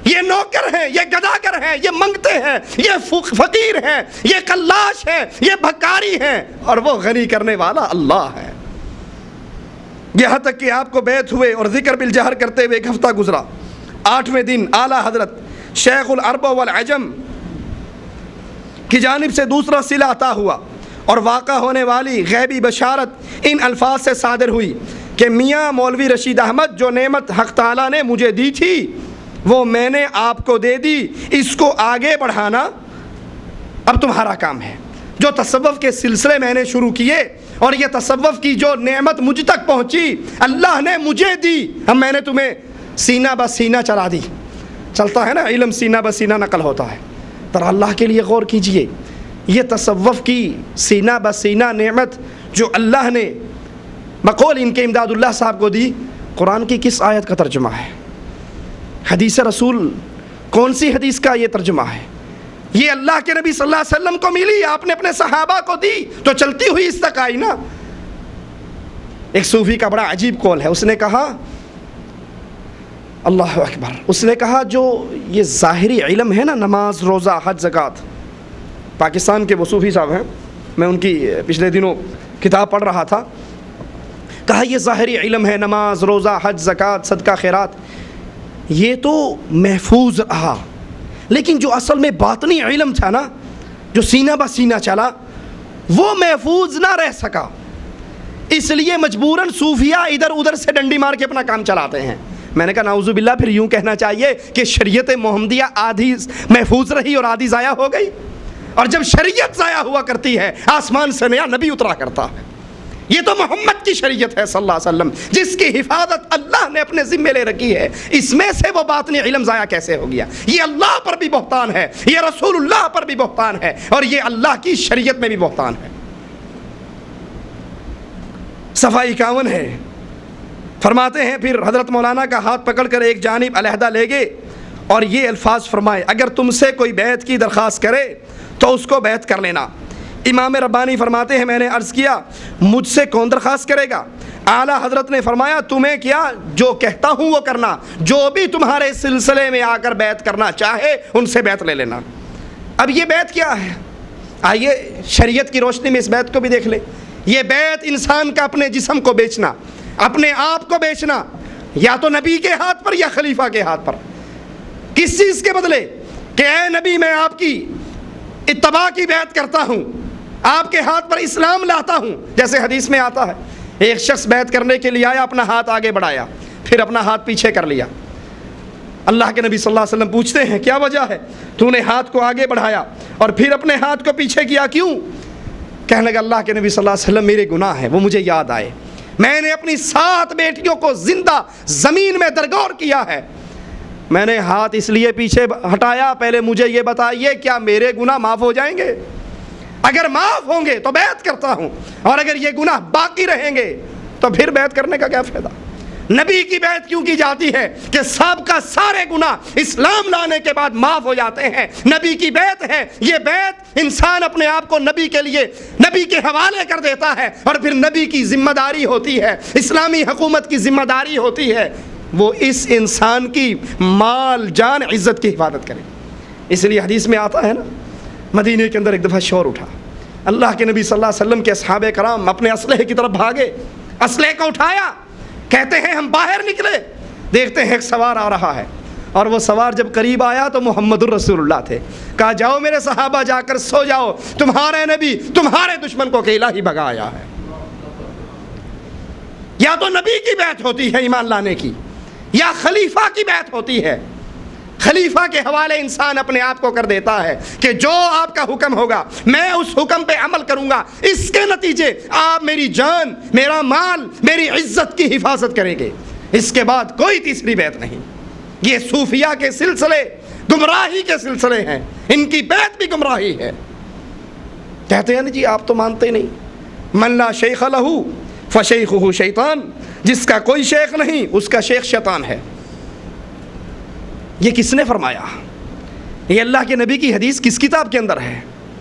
یہ نوکر ہیں، یہ گداگر ہیں، یہ منگتے ہیں، یہ فقیر ہیں، یہ قلاش ہیں، یہ بھکاری ہیں، اور وہ غنی کرنے والا اللہ ہے۔ یہاں تک کہ آپ کو بیعت ہوئے اور ذکر بالجہر کرتے ہوئے ایک ہفتہ گزرا، 8ویں دن اعلیٰ حضرت شیخ العرب والعجم کی جانب سے دوسرا صلہ عطا ہوا اور واقع ہونے والی غیبی بشارت ان الفاظ سے صادر ہوئی کہ میاں مولوی رشید احمد، جو نعمت حق تعالیٰ نے مجھے دی تھی وہ میں نے آپ کو دے دی، اس کو آگے بڑھانا اب تمہارا کام ہے۔ جو تصوف کے سلسلے میں نے شروع کیے اور یہ تصوف کی جو نعمت مجھ تک پہنچی اللہ نے مجھے دی، اب میں نے تمہیں سینہ بہ سینہ چلا دی۔ چلتا ہے نا علم، سینہ بہ سینہ نقل ہوتا ہے۔ ذرا اللہ کے لیے غور کیجئے، یہ تصوف کی سینہ بہ سینہ نعمت جو اللہ نے بقول ان کے امداد اللہ صاحب کو دی، قرآن کی کس آیت کا ترجمہ ہے؟ حدیث رسول کون سی حدیث کا یہ ترجمہ ہے؟ یہ اللہ کے نبی صلی اللہ علیہ وسلم کو ملی، آپ نے اپنے صحابہ کو دی تو چلتی ہوئی اس تک آئی نا۔ ایک صوفی کا بڑا عجیب قول ہے، اس نے کہا اللہ اکبر. اس نے کہا جو یہ ظاہری علم ہے نا، نماز، روزہ، حج، زکوٰۃ، پاکستان کے وہ صوفی صاحب ہیں، میں ان کی پچھلے دنوں کتاب پڑھ رہا تھا، کہا یہ ظاہری علم ہے، نماز، روزہ، حج، زکوٰۃ، صدقہ، خیرات، یہ تو محفوظ رہا، لیکن جو اصل میں باطنی علم تھا نا، جو سینہ بہ سینہ چلا، وہ محفوظ نہ رہ سکا. اس لیے مجبوراً صوفیہ ادھر ادھر سے ڈنڈی مار کے اپنا کام چلاتے ہیں. میں نے کہا نعوذ باللہ، پھر یوں کہنا چاہیے کہ شریعت محمدیہ آدھی محفوظ رہی اور آدھی ضائع ہو گئی. اور جب شریعت ضائع ہوا کرتی ہے، آسمان سے نیا نبی اترا کرتا ہے. یہ تو محمد کی شریعت ہے صلی اللہ علیہ وسلم، جس کی حفاظت اللہ نے اپنے ذمے لے رکھی ہے. اس میں سے وہ باطنی علم ضائع کیسے ہو گیا؟ یہ اللہ پر بھی بہتان ہے، یہ رسول اللہ پر بھی بہتان ہے، اور یہ اللہ کی شریعت میں بھی بہتان ہے. صفحہ 51 ہے. فرماتے ہیں پھر حضرت مولانا کا ہاتھ پکڑ کر ایک جانب علیحدہ لے گئے اور یہ الفاظ فرمائے، اگر تم سے کوئی بیعت کی درخواست کرے تو اس کو بیعت کر لینا. امام ربانی فرماتے ہیں میں نے عرض کیا مجھ سے کون درخواست کرے گا؟ اعلیٰ حضرت نے فرمایا تمہیں کیا، جو کہتا ہوں وہ کرنا، جو بھی تمہارے سلسلے میں آ کر بیعت کرنا چاہے ان سے بیعت لے لینا. اب یہ بیعت کیا ہے؟ آئیے شریعت کی روشنی میں اس بیعت کو بھی دیکھ لیں. یہ بیعت انسان کا اپنے جسم کو بیچنا، اپنے آپ کو بیچنا، یا تو نبی کے ہاتھ پر یا خلیفہ کے ہاتھ پر. کس چیز کے بدلے؟ کہ اے نبی میں آپ کی اتباع کی بیعت کرتا ہوں، آپ کے ہاتھ پر اسلام لاتا ہوں. جیسے حدیث میں آتا ہے ایک شخص بیعت کرنے کے لیے آیا، اپنا ہاتھ آگے بڑھایا، پھر اپنا ہاتھ پیچھے کر لیا. اللہ کے نبی صلی اللہ علیہ وسلم پوچھتے ہیں کیا وجہ ہے تو نے ہاتھ کو آگے بڑھایا اور پھر اپنے ہاتھ کو پیچھے کیا، کیوں؟ کہنے لگا اللہ کے نبی صلی اللہ علیہ وسلم میرے گناہ ہیں، وہ مجھے یاد آئے. میں نے اپنی 7 بیٹیوں کو زندہ زمین میں درگور کیا ہے. میں نے ہاتھ اس لیے پیچھے ہٹایا، پہلے مجھے یہ بتائیے کیا میرے گناہ معاف ہو جائیں گے؟ اگر معاف ہوں گے تو بیعت کرتا ہوں، اور اگر یہ گناہ باقی رہیں گے تو پھر بیعت کرنے کا کیا فائدہ؟ نبی کی بیعت کیوں کی جاتی ہے؟ کہ سابقہ سارے گناہ اسلام لانے کے بعد معاف ہو جاتے ہیں. نبی کی بیعت ہے. یہ بیعت انسان اپنے آپ کو نبی کے لیے، نبی کے حوالے کر دیتا ہے، اور پھر نبی کی ذمہ داری ہوتی ہے، اسلامی حکومت کی ذمہ داری ہوتی ہے، وہ اس انسان کی مال، جان، عزت کی حفاظت کرے. اس لیے حدیث میں آتا ہے نا، مدینے کے اندر ایک دفعہ شور اٹھا، اللہ کے نبی صلی اللہ علیہ وسلم کے اصحاب کرام اپنے اسلحے کی طرف بھاگے، اسلحے کو اٹھایا، کہتے ہیں ہم باہر نکلے، دیکھتے ہیں ایک سوار آ رہا ہے، اور وہ سوار جب قریب آیا تو محمد الرسول اللہ تھے. کہا جاؤ میرے صحابہ، جا کر سو جاؤ، تمہارے نبی تمہارے دشمن کو اکیلا ہی بھگایا ہے. یا تو نبی کی بیعت ہوتی ہے ایمان لانے کی، یا خلیفہ کی بیعت ہوتی ہے. خلیفہ کے حوالے انسان اپنے آپ کو کر دیتا ہے کہ جو آپ کا حکم ہوگا میں اس حکم پہ عمل کروں گا، اس کے نتیجے آپ میری جان، میرا مال، میری عزت کی حفاظت کریں گے. اس کے بعد کوئی تیسری بیعت نہیں. یہ صوفیہ کے سلسلے گمراہی کے سلسلے ہیں، ان کی بیعت بھی گمراہی ہے. کہتے ہیں جی آپ تو مانتے نہیں، من لا شیخ لہو فشیخہ شیطان، جس کا کوئی شیخ نہیں اس کا شیخ شیطان ہے. یہ کس نے فرمایا؟ یہ اللہ کے نبی کی حدیث کس کتاب کے اندر ہے؟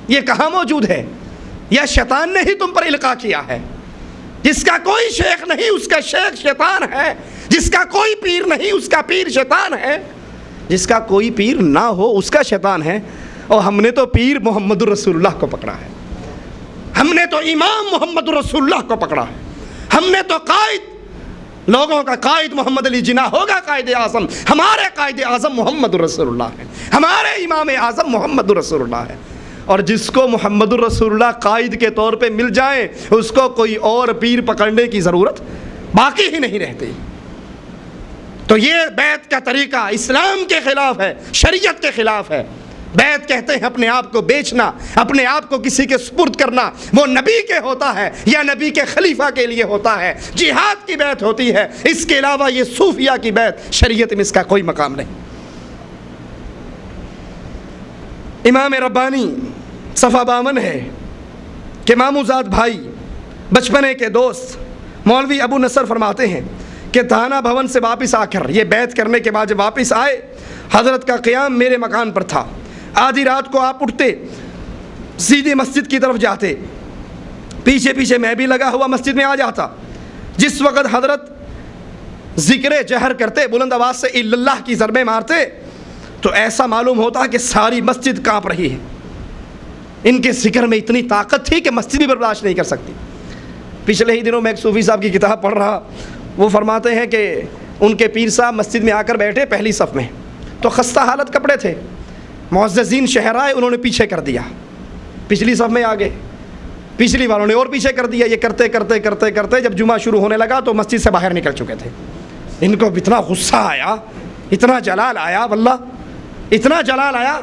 یہ کہاں موجود ہے؟ یا شیطان نے ہی تم پر القاء کیا ہے؟ جس کا کوئی شیخ نہیں اس کا شیخ شیطان ہے، جس کا کوئی پیر نہیں اس کا پیر شیطان ہے، جس کا کوئی پیر نہ ہو اس کا شیطان ہے. اور ہم نے تو پیر محمد الرسول اللہ کو پکڑا ہے، ہم نے تو امام محمد الرسول اللہ کو پکڑا ہے، ہم نے تو قائد، لوگوں کا قائد محمد علی جناح ہوگا قائد اعظم. ہمارے قائد اعظم محمد الرسول اللہ ہے، ہمارے امام اعظم محمد الرسول اللہ ہے. اور جس کو محمد الرسول اللہ قائد کے طور پہ مل جائیں اس کو کوئی اور پیر پکڑنے کی ضرورت باقی ہی نہیں رہتی. تو یہ بیعت کا طریقہ اسلام کے خلاف ہے، شریعت کے خلاف ہے. بیعت کہتے ہیں اپنے آپ کو بیچنا، اپنے آپ کو کسی کے سپرد کرنا. وہ نبی کے ہوتا ہے یا نبی کے خلیفہ کے لیے ہوتا ہے. جہاد کی بیعت ہوتی ہے، اس کے علاوہ یہ صوفیہ کی بیعت، شریعت میں اس کا کوئی مقام نہیں. امام ربانی صفحہ 52 ہے کہ ماموزاد بھائی، بچپنے کے دوست مولوی ابو نصر فرماتے ہیں کہ تھانہ بھون سے واپس آ کر یہ بیعت کرنے کے بعد جب واپس آئے، حضرت کا قیام میرے مکان پر تھا. آدھی رات کو آپ اٹھتے، سیدھی مسجد کی طرف جاتے، پیچھے پیچھے میں بھی لگا ہوا مسجد میں آ جاتا. جس وقت حضرت ذکر جہر کرتے, بلند آواز سے اللہ کی ضربیں مارتے, تو ایسا معلوم ہوتا کہ ساری مسجد کانپ رہی ہے. ان کے ذکر میں اتنی طاقت تھی کہ مسجد بھی برداشت نہیں کر سکتی. پچھلے ہی دنوں میں ایک صوفی صاحب کی کتاب پڑھ رہا, وہ فرماتے ہیں کہ ان کے پیر صاحب مسجد میں آ کر بیٹھے پہلی صف میں, تو خستہ حالت کپڑے تھے, معززین شہر آئے, انہوں نے پیچھے کر دیا, پچھلی صف میں آ گئے, پچھلی والوں نے اور پیچھے کر دیا. یہ کرتے کرتے کرتے کرتے جب جمعہ شروع ہونے لگا تو مسجد سے باہر نکل چکے تھے. ان کو اتنا غصہ آیا, اتنا جلال آیا, واللہ اتنا جلال آیا.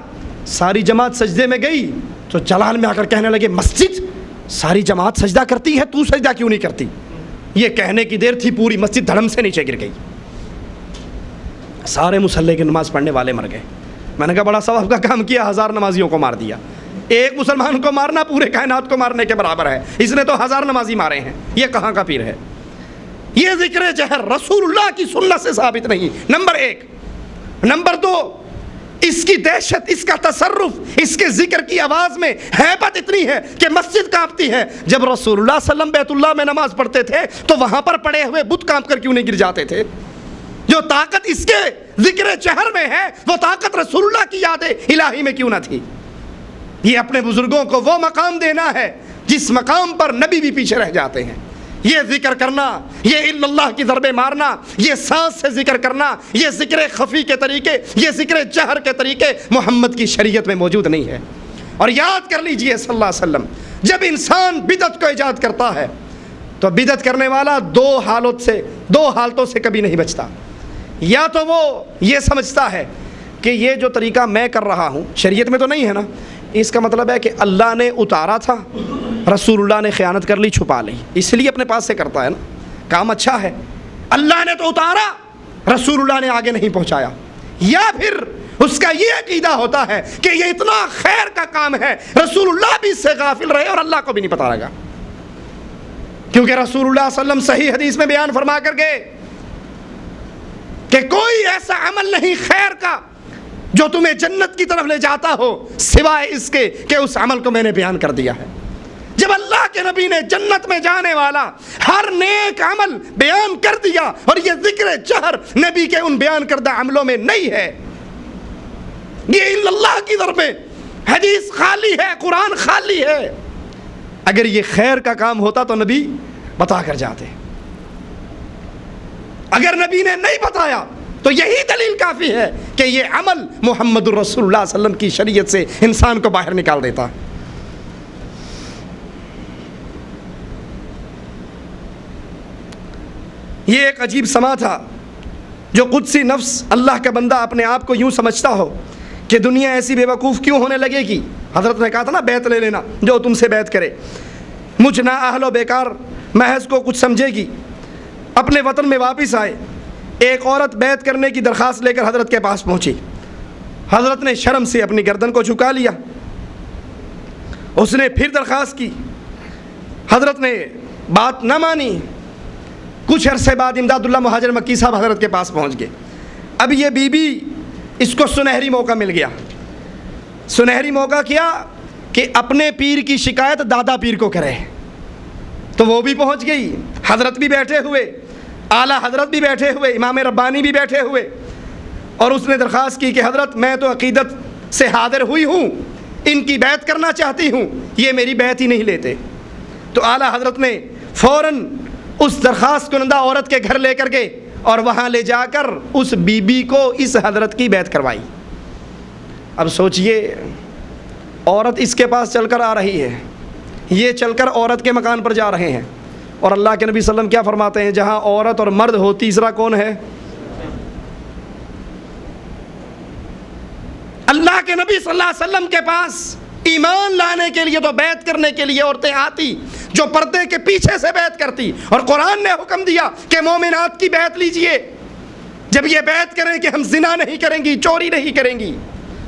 ساری جماعت سجدے میں گئی تو جلال میں آ کر کہنے لگے, مسجد ساری جماعت سجدہ کرتی ہے, تو سجدہ کیوں نہیں کرتی؟ یہ کہنے کی دیر تھی پوری مسجد دھڑم سے نیچے گر گئی. سارے مصلی کی نماز پڑھنے والے مر گئے. میں نے کہا بڑا ثواب کا کام کیا, 1000 نمازیوں کو مار دیا. ایک مسلمان کو مارنا پورے کائنات کو مارنے کے برابر ہے, اس نے تو 1000 نمازی مارے ہیں. یہ کہاں کا پیر ہے؟ یہ ذکر جہر رسول اللہ کی سنت سے ثابت نہیں, نمبر 1. نمبر 2, اس کی دہشت, اس کا تصرف, اس کے ذکر کی آواز میں ہیبت اتنی ہے کہ مسجد کانپتی ہے. جب رسول اللہ صلی اللہ علیہ وسلم بیت اللہ میں نماز پڑھتے تھے تو وہاں پر پڑے ہوئے بت کانپ کر کیوں نہیں گر جاتے تھے؟ جو طاقت اس کے ذکر جہر میں ہے, وہ طاقت رسول اللہ کی یاد الہی میں کیوں نہ تھی؟ یہ اپنے بزرگوں کو وہ مقام دینا ہے جس مقام پر نبی بھی پیچھے رہ جاتے ہیں. یہ ذکر کرنا, یہ اللہ کی ضربیں مارنا, یہ سانس سے ذکر کرنا, یہ ذکر خفی کے طریقے, یہ ذکر جہر کے طریقے محمد کی شریعت میں موجود نہیں ہے. اور یاد کر لیجئے صلی اللہ علیہ وسلم, جب انسان بدعت کو ایجاد کرتا ہے تو بدعت کرنے والا دو حالتوں سے کبھی نہیں بچتا. یا تو وہ یہ سمجھتا ہے کہ یہ جو طریقہ میں کر رہا ہوں شریعت میں تو نہیں ہے نا, اس کا مطلب ہے کہ اللہ نے اتارا تھا, رسول اللہ نے خیانت کر لی, چھپا لی, اس لیے اپنے پاس سے کرتا ہے نا, کام اچھا ہے, اللہ نے تو اتارا, رسول اللہ نے آگے نہیں پہنچایا. یا پھر اس کا یہ عقیدہ ہوتا ہے کہ یہ اتنا خیر کا کام ہے, رسول اللہ بھی اس سے غافل رہے اور اللہ کو بھی نہیں پتہ لگا. کیونکہ رسول اللہ صلی اللہ علیہ وسلم صحیح حدیث میں بیان فرما کر گئے کہ کوئی ایسا عمل نہیں خیر کا جو تمہیں جنت کی طرف لے جاتا ہو سوائے اس کے کہ اس عمل کو میں نے بیان کر دیا ہے. جب اللہ کے نبی نے جنت میں جانے والا ہر نیک عمل بیان کر دیا, اور یہ ذکر جہر نبی کے ان بیان کردہ عملوں میں نہیں ہے, یہ اللہ کی ضربیں, حدیث خالی ہے, قرآن خالی ہے. اگر یہ خیر کا کام ہوتا تو نبی بتا کر جاتے, اگر نبی نے نہیں بتایا تو یہی دلیل کافی ہے کہ یہ عمل محمد الرسول اللہ صلی اللہ علیہ وسلم کی شریعت سے انسان کو باہر نکال دیتا. یہ ایک عجیب سما تھا. جو قدسی نفس اللہ کا بندہ اپنے آپ کو یوں سمجھتا ہو کہ دنیا ایسی بے وقوف کیوں ہونے لگے گی. حضرت نے کہا تھا نا, بیعت لے لینا, جو تم سے بیعت کرے. مجھ نا اہل و بیکار محض کو کچھ سمجھے گی. اپنے وطن میں واپس آئے, ایک عورت بیعت کرنے کی درخواست لے کر حضرت کے پاس پہنچی. حضرت نے شرم سے اپنی گردن کو جھکا لیا. اس نے پھر درخواست کی, حضرت نے بات نہ مانی. کچھ عرصے بعد امداد اللہ مہاجر مکی صاحب حضرت کے پاس پہنچ گئے. اب یہ بی بی, اس کو سنہری موقع مل گیا. سنہری موقع کیا کہ اپنے پیر کی شکایت دادا پیر کو کرے. تو وہ بھی پہنچ گئی, حضرت بھی بیٹھے ہوئے, اعلیٰ حضرت بھی بیٹھے ہوئے, امام ربانی بھی بیٹھے ہوئے, اور اس نے درخواست کی کہ حضرت میں تو عقیدت سے حاضر ہوئی ہوں, ان کی بیعت کرنا چاہتی ہوں, یہ میری بیعت ہی نہیں لیتے. تو اعلیٰ حضرت نے فوراً اس درخواست کنندہ عورت کے گھر لے کر گئے اور وہاں لے جا کر اس بی بی کو اس حضرت کی بیعت کروائی. اب سوچئے, عورت اس کے پاس چل کر آ رہی ہے, یہ چل کر عورت کے مکان پر جا رہے ہیں, اور اللہ کے نبی صلی اللہ علیہ وسلم کیا فرماتے ہیں, جہاں عورت اور مرد ہو تیسرا کون ہے؟ اللہ کے نبی صلی اللہ علیہ وسلم کے پاس ایمان لانے کے لیے تو بیعت کرنے کے لیے عورتیں آتی جو پردے کے پیچھے سے بیعت کرتی, اور قرآن نے حکم دیا کہ مومنات کی بیعت لیجئے. جب یہ بیعت کریں کہ ہم زنا نہیں کریں گی, چوری نہیں کریں گی,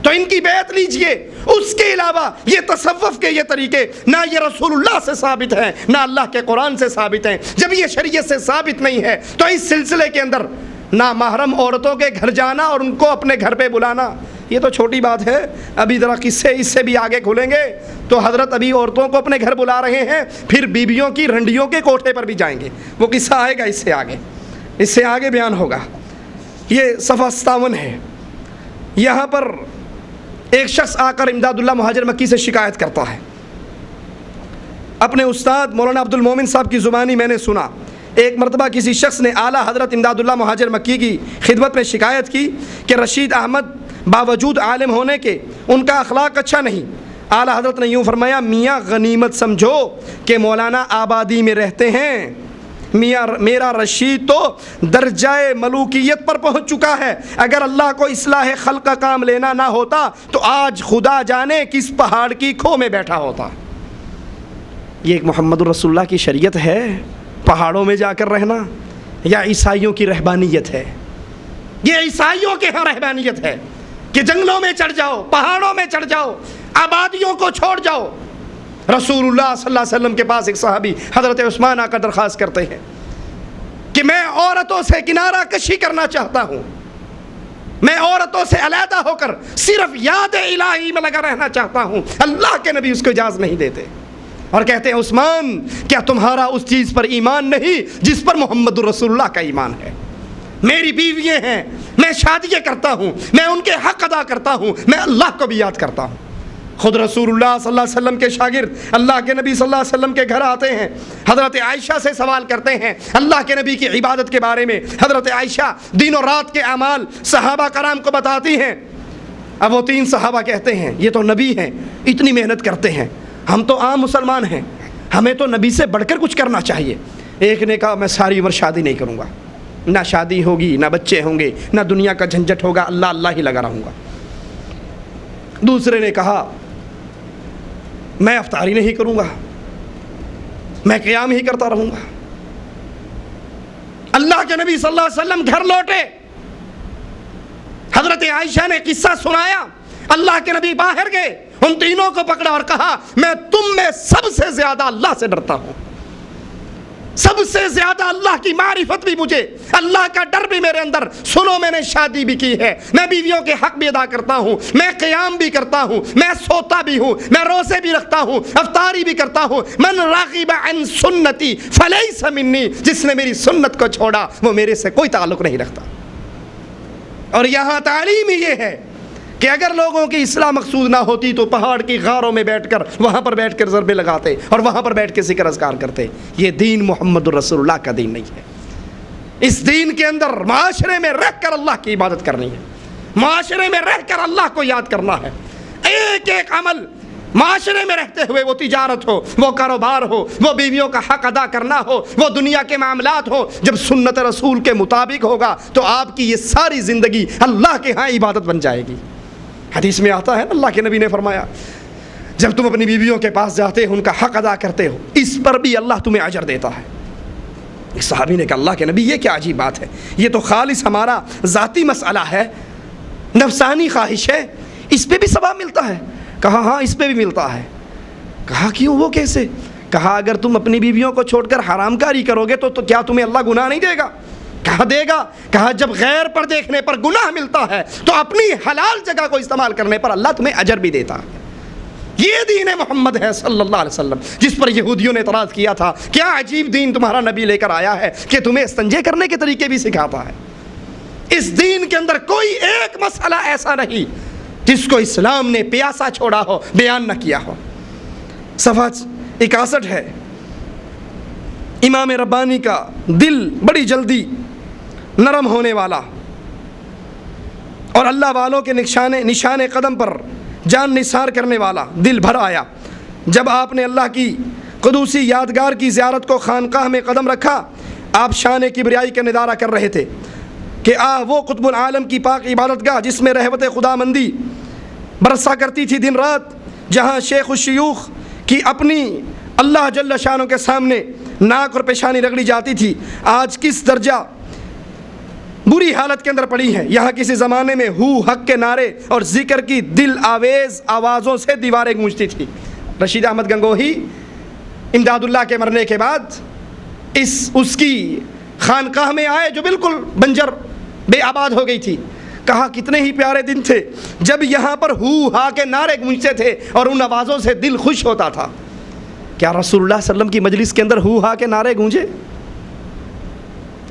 تو ان کی بیعت لیجئے. اس کے علاوہ یہ تصوف کے یہ طریقے نہ یہ رسول اللہ سے ثابت ہیں, نہ اللہ کے قرآن سے ثابت ہیں. جب یہ شریعت سے ثابت نہیں ہے تو اس سلسلے کے اندر نہ محرم عورتوں کے گھر جانا اور ان کو اپنے گھر پہ بلانا یہ تو چھوٹی بات ہے. ابھی ذرا قصے اس سے بھی آگے کھولیں گے تو حضرت ابھی عورتوں کو اپنے گھر بلا رہے ہیں, پھر بیویوں کی رنڈیوں کے کوٹھے پر بھی جائیں گے, وہ قصہ آئے گا اس سے آگے. اس سے آگے بیان ہوگا۔ یہ صفحہ 57 ہے۔ یہاں پر ایک شخص آ کر امداد اللہ مہاجر مکی سے شکایت کرتا ہے۔ اپنے استاد مولانا عبد المومن صاحب کی زبانی میں نے سنا، ایک مرتبہ کسی شخص نے اعلیٰ حضرت امداد اللہ مہاجر مکی کی خدمت میں شکایت کی کہ رشید احمد باوجود عالم ہونے کے ان کا اخلاق اچھا نہیں۔ اعلیٰ حضرت نے یوں فرمایا، میاں غنیمت سمجھو کہ مولانا آبادی میں رہتے ہیں، میرا رشید تو درجۂ ملوکیت پر پہنچ چکا ہے، اگر اللہ کو اصلاح خلق کا کام لینا نہ ہوتا تو آج خدا جانے کس پہاڑ کی کھو میں بیٹھا ہوتا۔ یہ ایک محمد الرسول اللہ کی شریعت ہے، پہاڑوں میں جا کر رہنا، یا عیسائیوں کی رہبانیت ہے؟ یہ عیسائیوں کے ہاں رہبانیت ہے کہ جنگلوں میں چڑھ جاؤ، پہاڑوں میں چڑھ جاؤ، آبادیوں کو چھوڑ جاؤ۔ رسول اللہ صلی اللہ علیہ وسلم کے پاس ایک صحابی حضرت عثمان آ کر درخواست کرتے ہیں کہ میں عورتوں سے کنارہ کشی کرنا چاہتا ہوں، میں عورتوں سے علیحدہ ہو کر صرف یاد الہی میں لگا رہنا چاہتا ہوں۔ اللہ کے نبی اس کو اجازت نہیں دیتے اور کہتے ہیں، عثمان کیا تمہارا اس چیز پر ایمان نہیں جس پر محمد الرسول اللہ کا ایمان ہے؟ میری بیویاں ہیں، میں شادیاں کرتا ہوں، میں ان کے حق ادا کرتا ہوں، میں اللہ کو بھی یاد کرتا ہوں۔ خود رسول اللہ صلی اللہ علیہ وسلم کے شاگرد اللہ کے نبی صلی اللہ علیہ وسلم کے گھر آتے ہیں، حضرت عائشہ سے سوال کرتے ہیں اللہ کے نبی کی عبادت کے بارے میں۔ حضرت عائشہ دن و رات کے اعمال صحابہ کرام کو بتاتی ہیں۔ اب وہ 3 صحابہ کہتے ہیں، یہ تو نبی ہیں، اتنی محنت کرتے ہیں، ہم تو عام مسلمان ہیں، ہمیں تو نبی سے بڑھ کر کچھ کرنا چاہیے۔ ایک نے کہا، میں ساری عمر شادی نہیں کروں گا، نہ شادی ہوگی، نہ بچے ہوں گے، نہ دنیا کا جھنجٹ ہوگا، اللہ اللہ ہی لگا رہوں گا۔ دوسرے نے کہا، میں افطاری نہیں کروں گا، میں قیام ہی کرتا رہوں گا۔ اللہ کے نبی صلی اللہ علیہ وسلم گھر لوٹے، حضرت عائشہ نے قصہ سنایا، اللہ کے نبی باہر گئے، ان تینوں کو پکڑا اور کہا، میں تم میں سب سے زیادہ اللہ سے ڈرتا ہوں، سب سے زیادہ اللہ کی معرفت بھی مجھے، اللہ کا ڈر بھی میرے اندر۔ سنو، میں نے شادی بھی کی ہے، میں بیویوں کے حق بھی ادا کرتا ہوں، میں قیام بھی کرتا ہوں، میں سوتا بھی ہوں، میں روزے بھی رکھتا ہوں، افطاری بھی کرتا ہوں۔ من راغب عن سنتی فلیس منی، جس نے میری سنت کو چھوڑا وہ میرے سے کوئی تعلق نہیں رکھتا۔ اور یہاں تعلیم یہ ہے کہ اگر لوگوں کی اصلاح مقصود نہ ہوتی تو پہاڑ کی غاروں میں بیٹھ کر، وہاں پر بیٹھ کر ضربے لگاتے اور وہاں پر بیٹھ کے ذکر اذکار کرتے۔ یہ دین محمد الرسول اللہ کا دین نہیں ہے۔ اس دین کے اندر معاشرے میں رہ کر اللہ کی عبادت کرنی ہے، معاشرے میں رہ کر اللہ کو یاد کرنا ہے۔ ایک ایک عمل معاشرے میں رہتے ہوئے، وہ تجارت ہو، وہ کاروبار ہو، وہ بیویوں کا حق ادا کرنا ہو، وہ دنیا کے معاملات ہو، جب سنت رسول کے مطابق ہوگا تو آپ کی یہ ساری زندگی اللہ کے ہاں عبادت بن جائے گی۔ حدیث میں آتا ہے، اللہ کے نبی نے فرمایا، جب تم اپنی بیویوں کے پاس جاتے ہو، ان کا حق ادا کرتے ہو، اس پر بھی اللہ تمہیں اجر دیتا ہے۔ ایک صحابی نے کہا، اللہ کے نبی یہ کیا عجیب بات ہے، یہ تو خالص ہمارا ذاتی مسئلہ ہے، نفسانی خواہش ہے، اس پہ بھی ثواب ملتا ہے؟ کہا ہاں، اس پہ بھی ملتا ہے۔ کہا کیوں، وہ کیسے؟ کہا اگر تم اپنی بیویوں کو چھوڑ کر حرام کاری کرو گے تو کیا تمہیں اللہ گناہ نہیں دے گا؟ کہا دے گا۔ کہا جب غیر پر دیکھنے پر گناہ ملتا ہے تو اپنی حلال جگہ کو استعمال کرنے پر اللہ تمہیں اجر بھی دیتا ہے۔ یہ دین محمد ہے صلی اللہ علیہ وسلم، جس پر یہودیوں نے اعتراض کیا تھا، کیا عجیب دین تمہارا نبی لے کر آیا ہے کہ تمہیں استنجے کرنے کے طریقے بھی سکھاتا ہے۔ اس دین کے اندر کوئی ایک مسئلہ ایسا نہیں جس کو اسلام نے پیاسا چھوڑا ہو، بیان نہ کیا ہو۔ صفحہ 61 ہے۔ امام ربانی کا دل بڑی جلدی نرم ہونے والا اور اللہ والوں کے نشان قدم پر جان نثار کرنے والا دل بھر آیا جب آپ نے اللہ کی قدوسی یادگار کی زیارت کو خانقاہ میں قدم رکھا۔ آپ شان کبریائی کا نظارہ کر رہے تھے کہ وہ قطب العالم کی پاک عبادت گاہ جس میں رحمت خدا مندی برسا کرتی تھی دن رات، جہاں شیخ الشیوخ کی اپنی اللہ جل شانوں کے سامنے ناک اور پیشانی رگڑی جاتی تھی، آج کس درجہ بری حالت کے اندر پڑی ہے۔ یہاں کسی زمانے میں ہو حق کے نعرے اور ذکر کی دل آویز آوازوں سے دیواریں گونجتی تھی۔ رشید احمد گنگوہی امداد اللہ کے مرنے کے بعد اس کی خانقاہ میں آئے جو بالکل بنجر بے آباد ہو گئی تھی۔ کہا کتنے ہی پیارے دن تھے جب یہاں پر ہو ہا کے نعرے گونجتے تھے اور ان آوازوں سے دل خوش ہوتا تھا۔ کیا رسول اللہ صلی اللہ علیہ وسلم کی مجلس کے اندر ہو ہا کے نعرے گونجے؟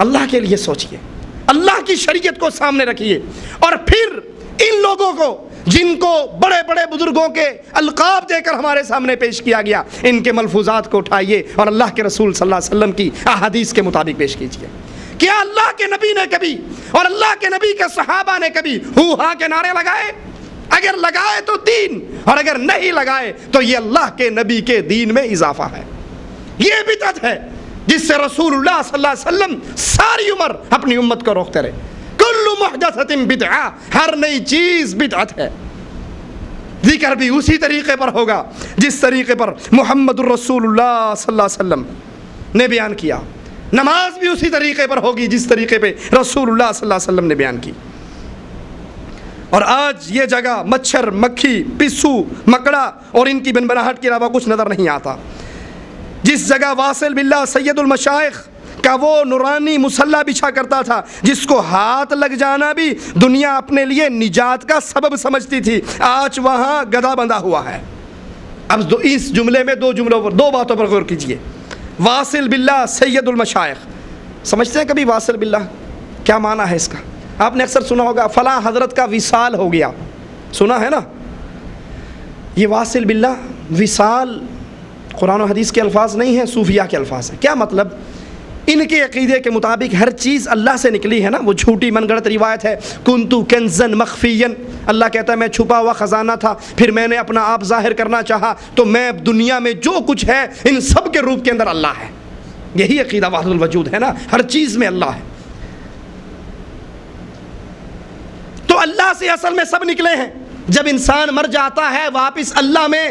اللہ کے لیے سوچئے، اللہ کی شریعت کو سامنے رکھیے، اور پھر ان لوگوں کو جن کو بڑے بڑے بزرگوں کے القاب دے کر ہمارے سامنے پیش کیا گیا، ان کے ملفوظات کو اٹھائیے اور اللہ کے رسول صلی اللہ علیہ وسلم کی احادیث کے مطابق پیش کیجیے۔ کیا اللہ کے نبی نے کبھی اور اللہ کے نبی کے صحابہ نے کبھی ہو ہاں کے نعرے لگائے؟ اگر لگائے تو دین، اور اگر نہیں لگائے تو یہ اللہ کے نبی کے دین میں اضافہ ہے، یہ بدعت ہے جس سے رسول اللہ صلی اللہ علیہ وسلم ساری عمر اپنی امت کو روکتے رہے۔ کل محدثۃ بدعہ، ہر نئی چیز بدعت ہے۔ ذکر بھی اسی طریقے پر ہوگا جس طریقے پر محمد الرسول اللہ صلی اللہ علیہ وسلم نے بیان کیا، نماز بھی اسی طریقے پر ہوگی جس طریقے پہ رسول اللہ صلی اللہ علیہ وسلم نے بیان کی۔ اور آج یہ جگہ مچھر، مکھی، پسو، مکڑا اور ان کی بنبناہٹ کے علاوہ کچھ نظر نہیں آتا۔ جس جگہ واصل باللہ سید المشائخ کا وہ نورانی مصلی بچھا کرتا تھا، جس کو ہاتھ لگ جانا بھی دنیا اپنے لیے نجات کا سبب سمجھتی تھی، آج وہاں گدھا بندھا ہوا ہے۔ اب اس جملے میں دو باتوں پر غور کیجئے۔ واصل باللہ سید المشائخ، سمجھتے ہیں کبھی واصل باللہ کیا معنی ہے اس کا؟ آپ نے اکثر سنا ہوگا فلاں حضرت کا وصال ہو گیا، سنا ہے نا؟ یہ واصل باللہ، وصال قرآن و حدیث کے الفاظ نہیں ہیں، صوفیہ کے الفاظ ہیں۔ کیا مطلب؟ ان کے عقیدے کے مطابق ہر چیز اللہ سے نکلی ہے نا، وہ جھوٹی من گڑت روایت ہے، کنتو کنزن مخفین، اللہ کہتا ہے میں چھپا ہوا خزانہ تھا، پھر میں نے اپنا آپ ظاہر کرنا چاہا تو میں دنیا میں جو کچھ ہے ان سب کے روپ کے اندر اللہ ہے۔ یہی عقیدہ وحدت الوجود ہے نا، ہر چیز میں اللہ ہے۔ تو اللہ سے اصل میں سب نکلے ہیں۔ جب انسان مر جاتا ہے واپس اللہ میں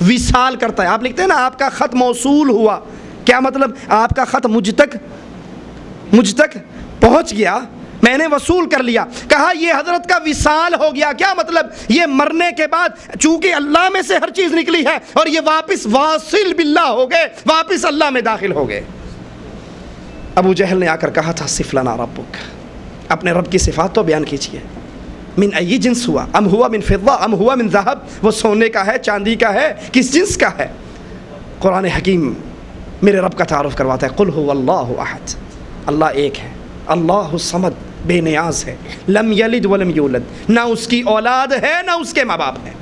وصال کرتا ہے۔ آپ لکھتے ہیں نا آپ کا خط موصول ہوا، کیا مطلب؟ آپ کا خط مجھ تک پہنچ گیا، میں نے وصول کر لیا۔ کہا یہ حضرت کا وصال ہو گیا، کیا مطلب؟ یہ مرنے کے بعد چونکہ اللہ میں سے ہر چیز نکلی ہے اور یہ واپس واصل باللہ ہو گئے، واپس اللہ میں داخل ہو گئے۔ ابو جہل نے آ کر کہا تھا صف لنا ربک، اپنے رب کی صفات تو بیان کیجئے۔ من ای جنس ہوا، ام ہوا من فضہ ام ہوا من ذہب، وہ سونے کا ہے، چاندی کا ہے، کس جنس کا ہے؟ قرآن حکیم میرے رب کا تعارف کرواتا ہے، قل هو اللہ احد، اللہ ایک ہے، اللہ الصمد، بے نیاز ہے، لم یلد ولم یولد، نہ اس کی اولاد ہے نہ اس کے ماں باپ ہے،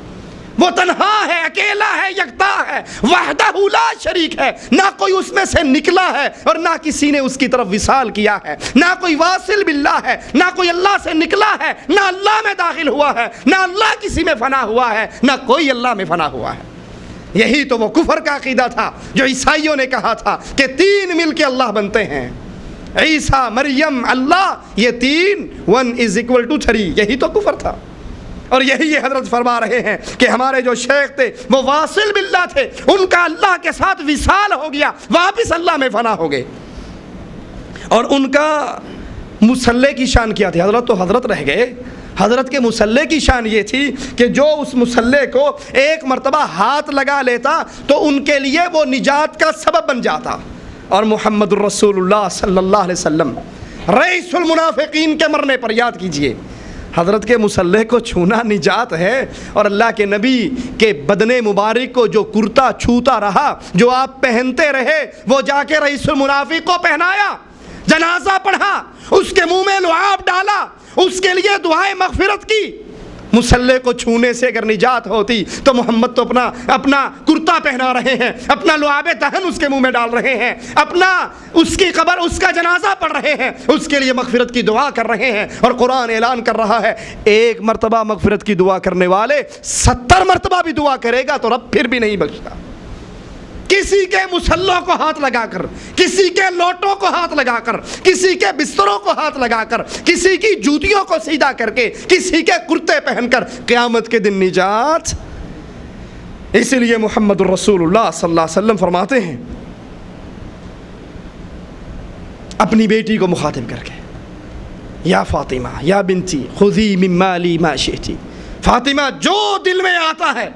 وہ تنہا ہے، اکیلا ہے، یکتا ہے، وحدہ لا شریک ہے، نہ کوئی اس میں سے نکلا ہے اور نہ کسی نے اس کی طرف وصال کیا ہے، نہ کوئی واصل باللہ ہے، نہ کوئی اللہ سے نکلا ہے، نہ اللہ میں داخل ہوا ہے، نہ اللہ کسی میں فنا ہوا ہے، نہ کوئی اللہ میں فنا ہوا ہے۔ یہی تو وہ کفر کا عقیدہ تھا جو عیسائیوں نے کہا تھا کہ تین مل کے اللہ بنتے ہیں، عیسیٰ، مریم، اللہ، یہ تین 1=3، یہی تو کفر تھا۔ اور یہی یہ حضرت فرما رہے ہیں کہ ہمارے جو شیخ تھے وہ واصل باللہ تھے، ان کا اللہ کے ساتھ وصال ہو گیا، واپس اللہ میں فنا ہو گئے۔ اور ان کا مصلی کی شان کیا تھی؟ حضرت تو حضرت رہ گئے، حضرت کے مصلی کی شان یہ تھی کہ جو اس مصلی کو ایک مرتبہ ہاتھ لگا لیتا تو ان کے لیے وہ نجات کا سبب بن جاتا۔ اور محمد الرسول اللہ صلی اللہ علیہ وسلم رئیس المنافقین کے مرنے پر یاد کیجئے، حضرت کے مصلی کو چھونا نجات ہے، اور اللہ کے نبی کے بدن مبارک کو جو کرتا چھوتا رہا، جو آپ پہنتے رہے، وہ جا کے رئیس المنافق کو پہنایا، جنازہ پڑھا، اس کے منہ میں لعاب ڈالا، اس کے لیے دعائے مغفرت کی۔ مصلی کو چھونے سے اگر نجات ہوتی تو محمد تو اپنا کرتا پہنا رہے ہیں، اپنا لعاب دہن اس کے منہ میں ڈال رہے ہیں، اپنا اس کی قبر، اس کا جنازہ پڑھ رہے ہیں، اس کے لیے مغفرت کی دعا کر رہے ہیں۔ اور قرآن اعلان کر رہا ہے ایک مرتبہ مغفرت کی دعا کرنے والے 70 مرتبہ بھی دعا کرے گا تو رب پھر بھی نہیں بخشتا۔ کسی کے مصلوں کو ہاتھ لگا کر، کسی کے لوٹوں کو ہاتھ لگا کر، کسی کے بستروں کو ہاتھ لگا کر، کسی کی جوتیوں کو سیدھا کر کے، کسی کے کرتے پہن کر قیامت کے دن نجات۔ اسی لیے محمد الرسول اللہ صلی اللہ علیہ وسلم فرماتے ہیں اپنی بیٹی کو مخاطب کر کے، یا فاطمہ یا بنتی خذی من مالی ما شئتی، فاطمہ جو دل میں آتا ہے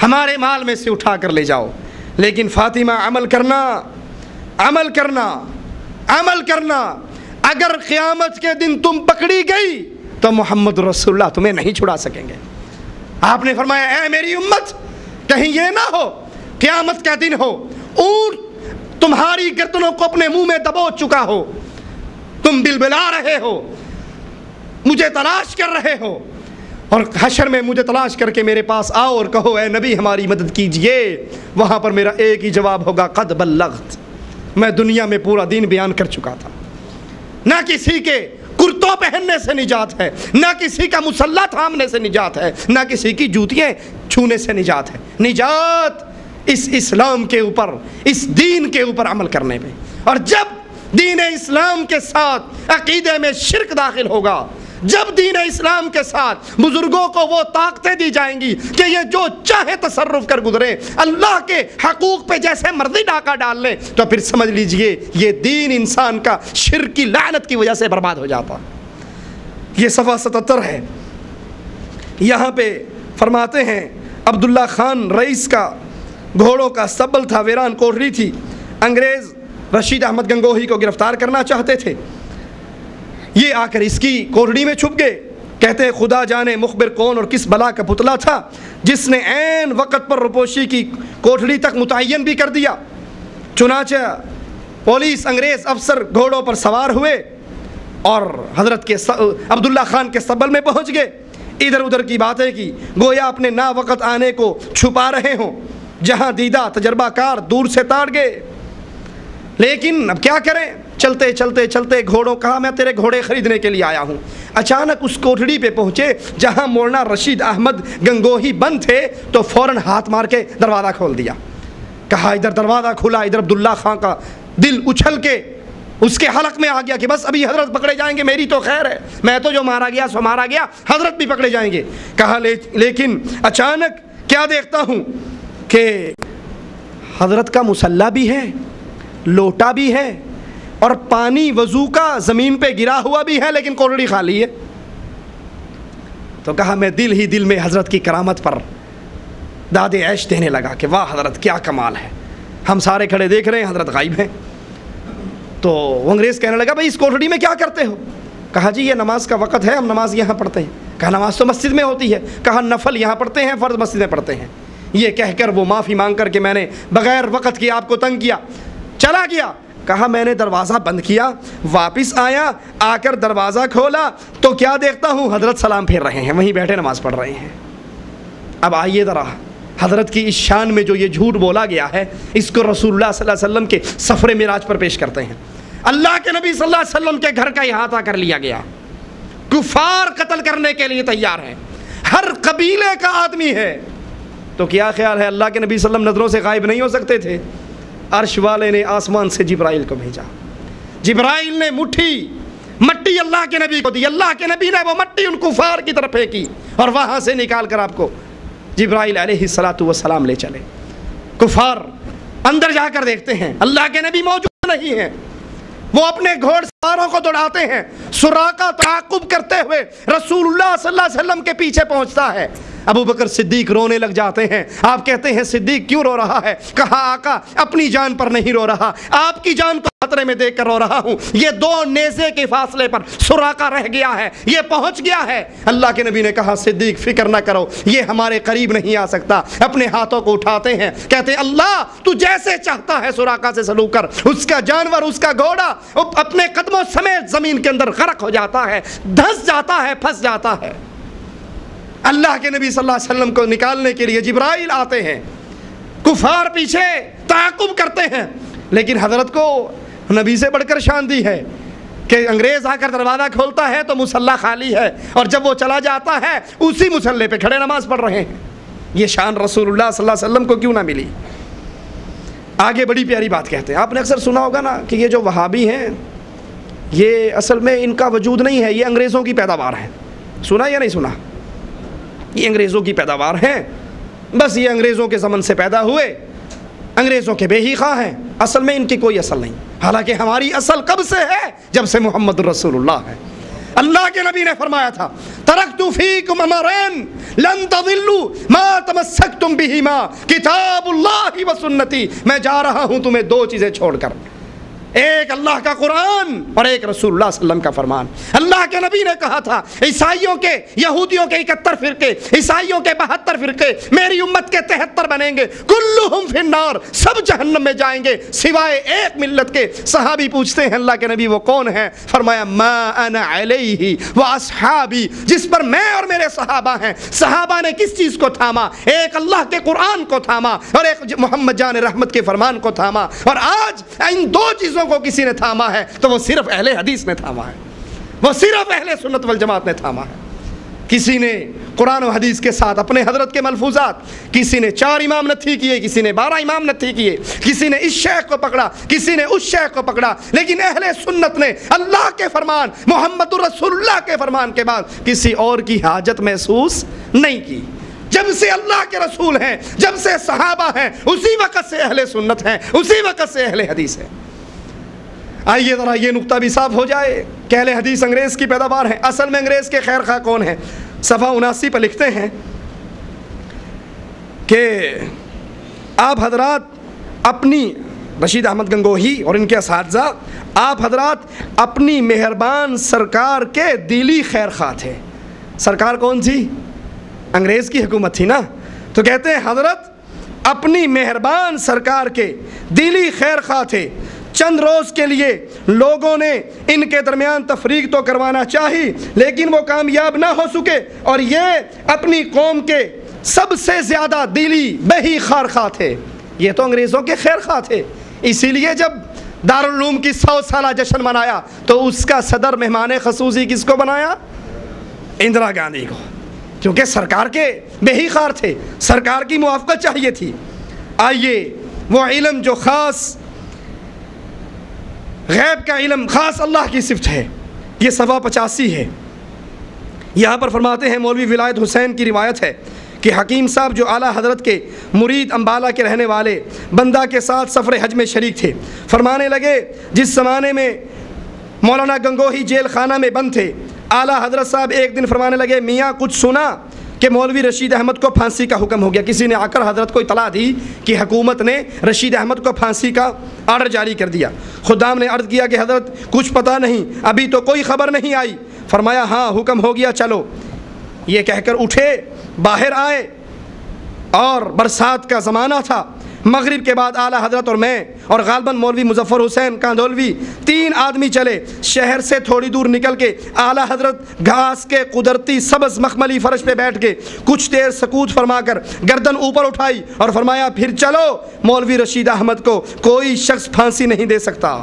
ہمارے مال میں سے اٹھا کر لے جاؤ، لیکن فاطمہ عمل کرنا، عمل کرنا، عمل کرنا۔ اگر قیامت کے دن تم پکڑی گئی تو محمد رسول اللہ تمہیں نہیں چھڑا سکیں گے۔ آپ نے فرمایا اے میری امت، کہیں یہ نہ ہو قیامت کا دن ہو، اونٹ تمہاری گردنوں کو اپنے منہ میں دبو چکا ہو، تم بلبلا رہے ہو، مجھے تلاش کر رہے ہو، اور حشر میں مجھے تلاش کر کے میرے پاس آؤ اور کہو اے نبی ہماری مدد کیجئے، وہاں پر میرا ایک ہی جواب ہوگا قد بلغت، میں دنیا میں پورا دین بیان کر چکا تھا۔ نہ کسی کے کرتوں پہننے سے نجات ہے، نہ کسی کا مسلح تھامنے سے نجات ہے، نہ کسی کی جوتیاں چھونے سے نجات ہے، نجات اس اسلام کے اوپر، اس دین کے اوپر عمل کرنے میں۔ اور جب دین اسلام کے ساتھ عقیدے میں شرک داخل ہوگا، جب دین اسلام کے ساتھ بزرگوں کو وہ طاقتیں دی جائیں گی کہ یہ جو چاہے تصرف کر گزرے، اللہ کے حقوق پہ جیسے مرضی ڈاکہ ڈال لیں، تو پھر سمجھ لیجئے یہ دین انسان کا شرک کی لعنت کی وجہ سے برباد ہو جاتا۔ یہ صفحہ 77 ہے، یہاں پہ فرماتے ہیں عبداللہ خان رئیس کا گھوڑوں کا استبل تھا، ویران کوٹری تھی، انگریز رشید احمد گنگوہی کو گرفتار کرنا چاہتے تھے، یہ آ کر اس کی کوٹڑی میں چھپ گئے۔ کہتے ہیں خدا جانے مخبر کون اور کس بلا کا پتلا تھا جس نے عین وقت پر روپوشی کی کوٹڑی تک متعین بھی کر دیا۔ چنانچہ پولیس انگریز افسر گھوڑوں پر سوار ہوئے اور حضرت کے عبداللہ خان کے استبل میں پہنچ گئے، ادھر ادھر کی باتیں کی، گویا اپنے نا وقت آنے کو چھپا رہے ہوں۔ جہاں دیدہ تجربہ کار دور سے تاڑ گئے، لیکن اب کیا کریں، چلتے چلتے چلتے گھوڑوں، کہا میں تیرے گھوڑے خریدنے کے لیے آیا ہوں۔ اچانک اس کوٹڑی پہ پہنچے جہاں مولانا رشید احمد گنگوہی بند تھے، تو فوراً ہاتھ مار کے دروازہ کھول دیا۔ کہا ادھر دروازہ کھلا، ادھر عبداللہ خان کا دل اچھل کے اس کے حلق میں آ گیا کہ بس ابھی حضرت پکڑے جائیں گے، میری تو خیر ہے، میں تو جو مارا گیا سو مارا گیا، حضرت بھی پکڑے جائیں گے۔ کہا لیکن اچانک کیا دیکھتا ہوں کہ حضرت کا مسلح بھی ہے، لوٹا بھی ہے، اور پانی وضو کا زمین پہ گرا ہوا بھی ہے، لیکن کوٹڑی خالی ہے۔ تو کہا میں دل ہی دل میں حضرت کی کرامت پر داد عیش دینے لگا کہ واہ حضرت کیا کمال ہے، ہم سارے کھڑے دیکھ رہے ہیں، حضرت غائب ہیں۔ تو وہ انگریز کہنے لگا بھائی اس کوٹڑی میں کیا کرتے ہو؟ کہا جی یہ نماز کا وقت ہے، ہم نماز یہاں پڑھتے ہیں۔ کہا نماز تو مسجد میں ہوتی ہے۔ کہا نفل یہاں پڑھتے ہیں، فرض مسجد میں پڑھتے ہیں۔ یہ کہہ کر وہ معافی مانگ کر کہ میں نے بغیر وقت کے آپ کو تنگ کیا، چلا گیا۔ کہا میں نے دروازہ بند کیا، واپس آیا، آ کر دروازہ کھولا تو کیا دیکھتا ہوں حضرت سلام پھیر رہے ہیں، وہیں بیٹھے نماز پڑھ رہے ہیں۔ اب آئیے ذرا حضرت کی اس شان میں جو یہ جھوٹ بولا گیا ہے، اس کو رسول اللہ صلی اللہ علیہ وسلم کے سفر معراج پر پیش کرتے ہیں۔ اللہ کے نبی صلی اللہ علیہ وسلم کے گھر کا احاطہ کر لیا گیا، کفار قتل کرنے کے لیے تیار ہیں، ہر قبیلے کا آدمی ہے۔ تو کیا خیال ہے اللہ کے نبی صلی اللہ علیہ وسلم نظروں سے غائب نہیں ہو سکتے تھے؟ عرش والے نے آسمان سے جبرائیل کو بھیجا، جبرائیل نے مٹی اللہ کے نبی کو دی، اللہ کے نبی نے وہ مٹی ان کفار کی طرف پھینکی اور وہاں سے نکال کر آپ کو جبرائیل علیہ الصلوۃ والسلام لے چلے۔ کفار اندر جا کر دیکھتے ہیں اللہ کے نبی موجود نہیں ہیں، وہ اپنے گھوڑ سواروں کو دوڑاتے ہیں، سراقہ تعاقب کرتے ہوئے رسول اللہ صلی اللہ علیہ وسلم کے پیچھے پہنچتا ہے۔ ابو بکر صدیق رونے لگ جاتے ہیں۔ آپ کہتے ہیں صدیق کیوں رو رہا ہے؟ کہا آقا اپنی جان پر نہیں رو رہا، آپ کی جان کو خطرے میں دیکھ کر رو رہا ہوں۔ یہ 2 نیزے کے فاصلے پر سراقہ رہ گیا ہے، یہ پہنچ گیا ہے۔ اللہ کے نبی نے کہا صدیق فکر نہ کرو، یہ ہمارے قریب نہیں آ سکتا۔ اپنے ہاتھوں کو اٹھاتے ہیں، کہتے ہیں اللہ تو جیسے چاہتا ہے سراقہ سے سلوک کر۔ اس کا جانور، اس کا گھوڑا اپنے قدموں سمیت زمین کے اندر غرق ہو جاتا ہے، دھس جاتا ہے، پھنس جاتا ہے۔ اللہ کے نبی صلی اللہ علیہ وسلم کو نکالنے کے لیے جبرائیل آتے ہیں، کفار پیچھے تعاقب کرتے ہیں، لیکن حضرت کو نبی سے بڑھ کر شان دی ہے کہ انگریز آ کر دروازہ کھولتا ہے تو مسلح خالی ہے، اور جب وہ چلا جاتا ہے اسی مسلح پہ کھڑے نماز پڑھ رہے ہیں۔ یہ شان رسول اللہ صلی اللہ علیہ وسلم کو کیوں نہ ملی؟ آگے بڑی پیاری بات کہتے ہیں، آپ نے اکثر سنا ہوگا نا کہ یہ جو وہابی ہیں یہ اصل میں ان کا وجود نہیں ہے، یہ انگریزوں کی پیداوار ہے۔ سنا یا نہیں سنا؟ یہ انگریزوں کی پیداوار ہیں، بس یہ انگریزوں کے زمن سے پیدا ہوئے، انگریزوں کے بے ہی خواہ ہیں، اصل میں ان کی کوئی اصل نہیں۔ حالانکہ ہماری اصل کب سے ہے؟ جب سے محمد رسول اللہ ہے۔ اللہ کے نبی نے فرمایا تھا ترکت فیکم امرین لن تضلوا ما تمسکتم بہما کتاب اللہ و سنتی، میں جا رہا ہوں تمہیں 2 چیزیں چھوڑ کر، ایک اللہ کا قرآن اور ایک رسول اللہ صلی اللہ علیہ وسلم کا فرمان۔ اللہ کے نبی نے کہا تھا عیسائیوں کے، یہودیوں کے 71 فرقے، عیسائیوں کے 72 فرقے میری امت کے 73 بنیں گے، کلہم فی النار، سب جہنم میں جائیں گے سوائے ایک ملت کے۔ صحابی پوچھتے ہیں اللہ کے نبی وہ کون ہے؟ فرمایا ما انا علیہ واصحابی، جس پر میں اور میرے صحابہ ہیں۔ صحابہ نے کس چیز کو تھاما؟ ایک اللہ کے قرآن کو تھاما اور ایک محمد جان رحمت کے فرمان کو تھاما، اور آج ان دو چیزوں کو کسی نے تھاما ہے تو وہ صرف اہل حدیث نے تھاما ہے، وہ صرف اہل سنت والجماعت نے تھاما ہے۔ کسی نے قرآن و حدیث کے ساتھ اپنے حضرت کے ملفوظات، کسی نے 4 امام نتھی کیے، کسی نے 12 امام نتھی کیے، کسی نے اس شیخ کو پکڑا، کسی نے اس شیخ کو پکڑا، لیکن اہل سنت نے اللہ کے فرمان، محمد رسول اللہ کے فرمان کے بعد کسی اور کی حاجت محسوس نہیں کی۔ جب سے اللہ کے رسول ہیں، جب سے صحابہ ہیں، اسی وقت سے اہل سنت ہیں، اسی وقت سے اہل حدیث ہیں۔ آئیے ذرا یہ نقطہ بھی صاف ہو جائے کہ اہل حدیث انگریز کی پیداوار ہیں۔ اصل میں انگریز کے خیر خواہ کون ہیں؟ صفحہ 79 پر لکھتے ہیں کہ آپ حضرات اپنی، رشید احمد گنگوہی اور ان کے اساتذہ، آپ حضرات اپنی مہربان سرکار کے دلی خیر خواہ تھے۔ سرکار کون تھی؟ انگریز کی حکومت تھی نا۔ تو کہتے ہیں حضرت اپنی مہربان سرکار کے دلی خیر خواہ تھے۔ چند روز کے لیے لوگوں نے ان کے درمیان تفریق تو کروانا چاہی، لیکن وہ کامیاب نہ ہو سکے، اور یہ اپنی قوم کے سب سے زیادہ دلی بہی خواہ تھے۔ یہ تو انگریزوں کے خیر خواہ تھے، اسی لیے جب دارالعلوم کی 100 سالہ جشن منایا تو اس کا صدر مہمان خصوصی کس کو بنایا؟ اندرا گاندھی کو، کیونکہ سرکار کے بہی خار تھے، سرکار کی موافقت چاہیے تھی۔ آئیے وہ علم جو خاص غیب کا علم، خاص اللہ کی صفت ہے، یہ صفحہ 85 ہے۔ یہاں پر فرماتے ہیں مولوی ولایت حسین کی روایت ہے کہ حکیم صاحب جو اعلیٰ حضرت کے مرید امبالہ کے رہنے والے بندہ کے ساتھ سفر حج میں شریک تھے، فرمانے لگے جس زمانے میں مولانا گنگوہی جیل خانہ میں بند تھے، اعلیٰ حضرت صاحب ایک دن فرمانے لگے میاں کچھ سنا کہ مولوی رشید احمد کو پھانسی کا حکم ہو گیا۔ کسی نے آ کر حضرت کو اطلاع دی کہ حکومت نے رشید احمد کو پھانسی کا آرڈر جاری کر دیا۔ خدام نے عرض کیا کہ حضرت کچھ پتہ نہیں، ابھی تو کوئی خبر نہیں آئی۔ فرمایا ہاں حکم ہو گیا چلو۔ یہ کہہ کر اٹھے، باہر آئے، اور برسات کا زمانہ تھا۔ مغرب کے بعد اعلیٰ حضرت اور میں اور غالباً مولوی مظفر حسین کاندھولوی 3 آدمی چلے۔ شہر سے تھوڑی دور نکل کے اعلیٰ حضرت گھاس کے قدرتی سبز مخملی فرش پہ بیٹھ کے کچھ دیر سکوت فرما کر گردن اوپر اٹھائی اور فرمایا پھر چلو، مولوی رشید احمد کو کوئی شخص پھانسی نہیں دے سکتا۔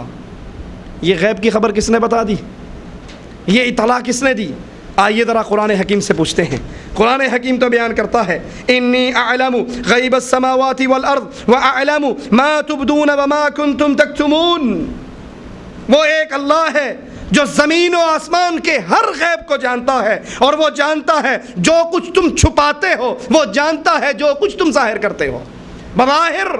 یہ غیب کی خبر کس نے بتا دی؟ یہ اطلاع کس نے دی؟ آئیے ذرا قرآن حکیم سے پوچھتے ہیں۔ قرآن حکیم تو بیان کرتا ہے انی اعلم غیب السماوات والارض واعلم ما تبدون وما کنتم تکتمون۔ وہ ایک اللہ ہے جو زمین و آسمان کے ہر غیب کو جانتا ہے، اور وہ جانتا ہے جو کچھ تم چھپاتے ہو، وہ جانتا ہے جو کچھ تم ظاہر کرتے ہو۔ بظاہر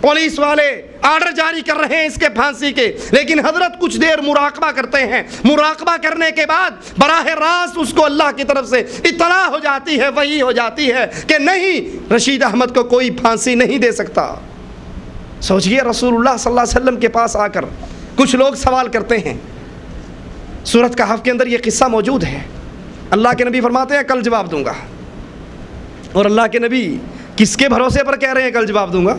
پولیس والے آرڈر جاری کر رہے ہیں اس کے پھانسی کے، لیکن حضرت کچھ دیر مراقبہ کرتے ہیں۔ مراقبہ کرنے کے بعد براہ راست اس کو اللہ کی طرف سے اطلاع ہو جاتی ہے، وحی ہو جاتی ہے کہ نہیں، رشید احمد کو کوئی پھانسی نہیں دے سکتا۔ سوچئے رسول اللہ صلی اللہ علیہ وسلم کے پاس آ کر کچھ لوگ سوال کرتے ہیں۔ سورۃ کہف کے اندر یہ قصہ موجود ہے۔ اللہ کے نبی فرماتے ہیں کل جواب دوں گا، اور اللہ کے نبی کس کے بھروسے پر کہہ رہے ہیں کل جواب دوں گا؟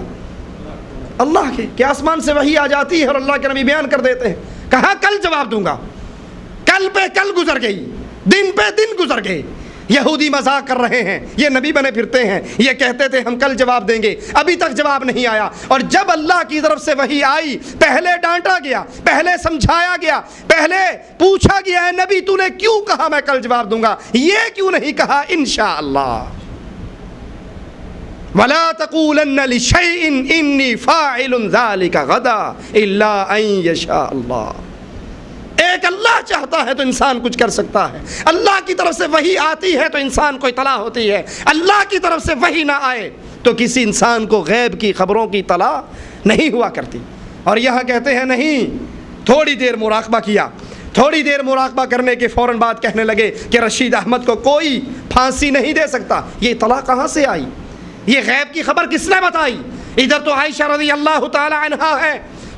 اللہ کے، کہ آسمان سے وحی آ جاتی ہے اور اللہ کے نبی بیان کر دیتے ہیں، کہاں کل جواب دوں گا؟ کل پہ کل گزر گئی، دن پہ دن گزر گئے۔ یہودی مذاق کر رہے ہیں، یہ نبی بنے پھرتے ہیں، یہ کہتے تھے ہم کل جواب دیں گے، ابھی تک جواب نہیں آیا۔ اور جب اللہ کی طرف سے وحی آئی، پہلے ڈانٹا گیا، پہلے سمجھایا گیا، پہلے پوچھا گیا ہے نبی تو نے کیوں کہا میں کل جواب دوں گا، یہ کیوں نہیں کہا انشاءاللہ؟ وَلَا تَقُولَنَّ لِشَيْءٍ إِنِّي فَاعِلٌ ذَلِكَ غَدًا إِلَّا أَن يَشَاءَ اللَّهُ۔ ایک اللہ چاہتا ہے تو انسان کچھ کر سکتا ہے۔ اللہ کی طرف سے وحی آتی ہے تو انسان کو اطلاع ہوتی ہے، اللہ کی طرف سے وحی نہ آئے تو کسی انسان کو غیب کی خبروں کی اطلاع نہیں ہوا کرتی۔ اور یہاں کہتے ہیں نہیں، تھوڑی دیر مراقبہ کیا، تھوڑی دیر مراقبہ کرنے کے فوراً بعد کہنے لگے کہ رشید احمد کو کوئی پھانسی نہیں دے سکتا۔ یہ اطلاع کہاں سے آئی؟ یہ غیب کی خبر کس نے بتائی؟ ادھر تو عائشہ رضی اللہ تعالی عنہا ہے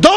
2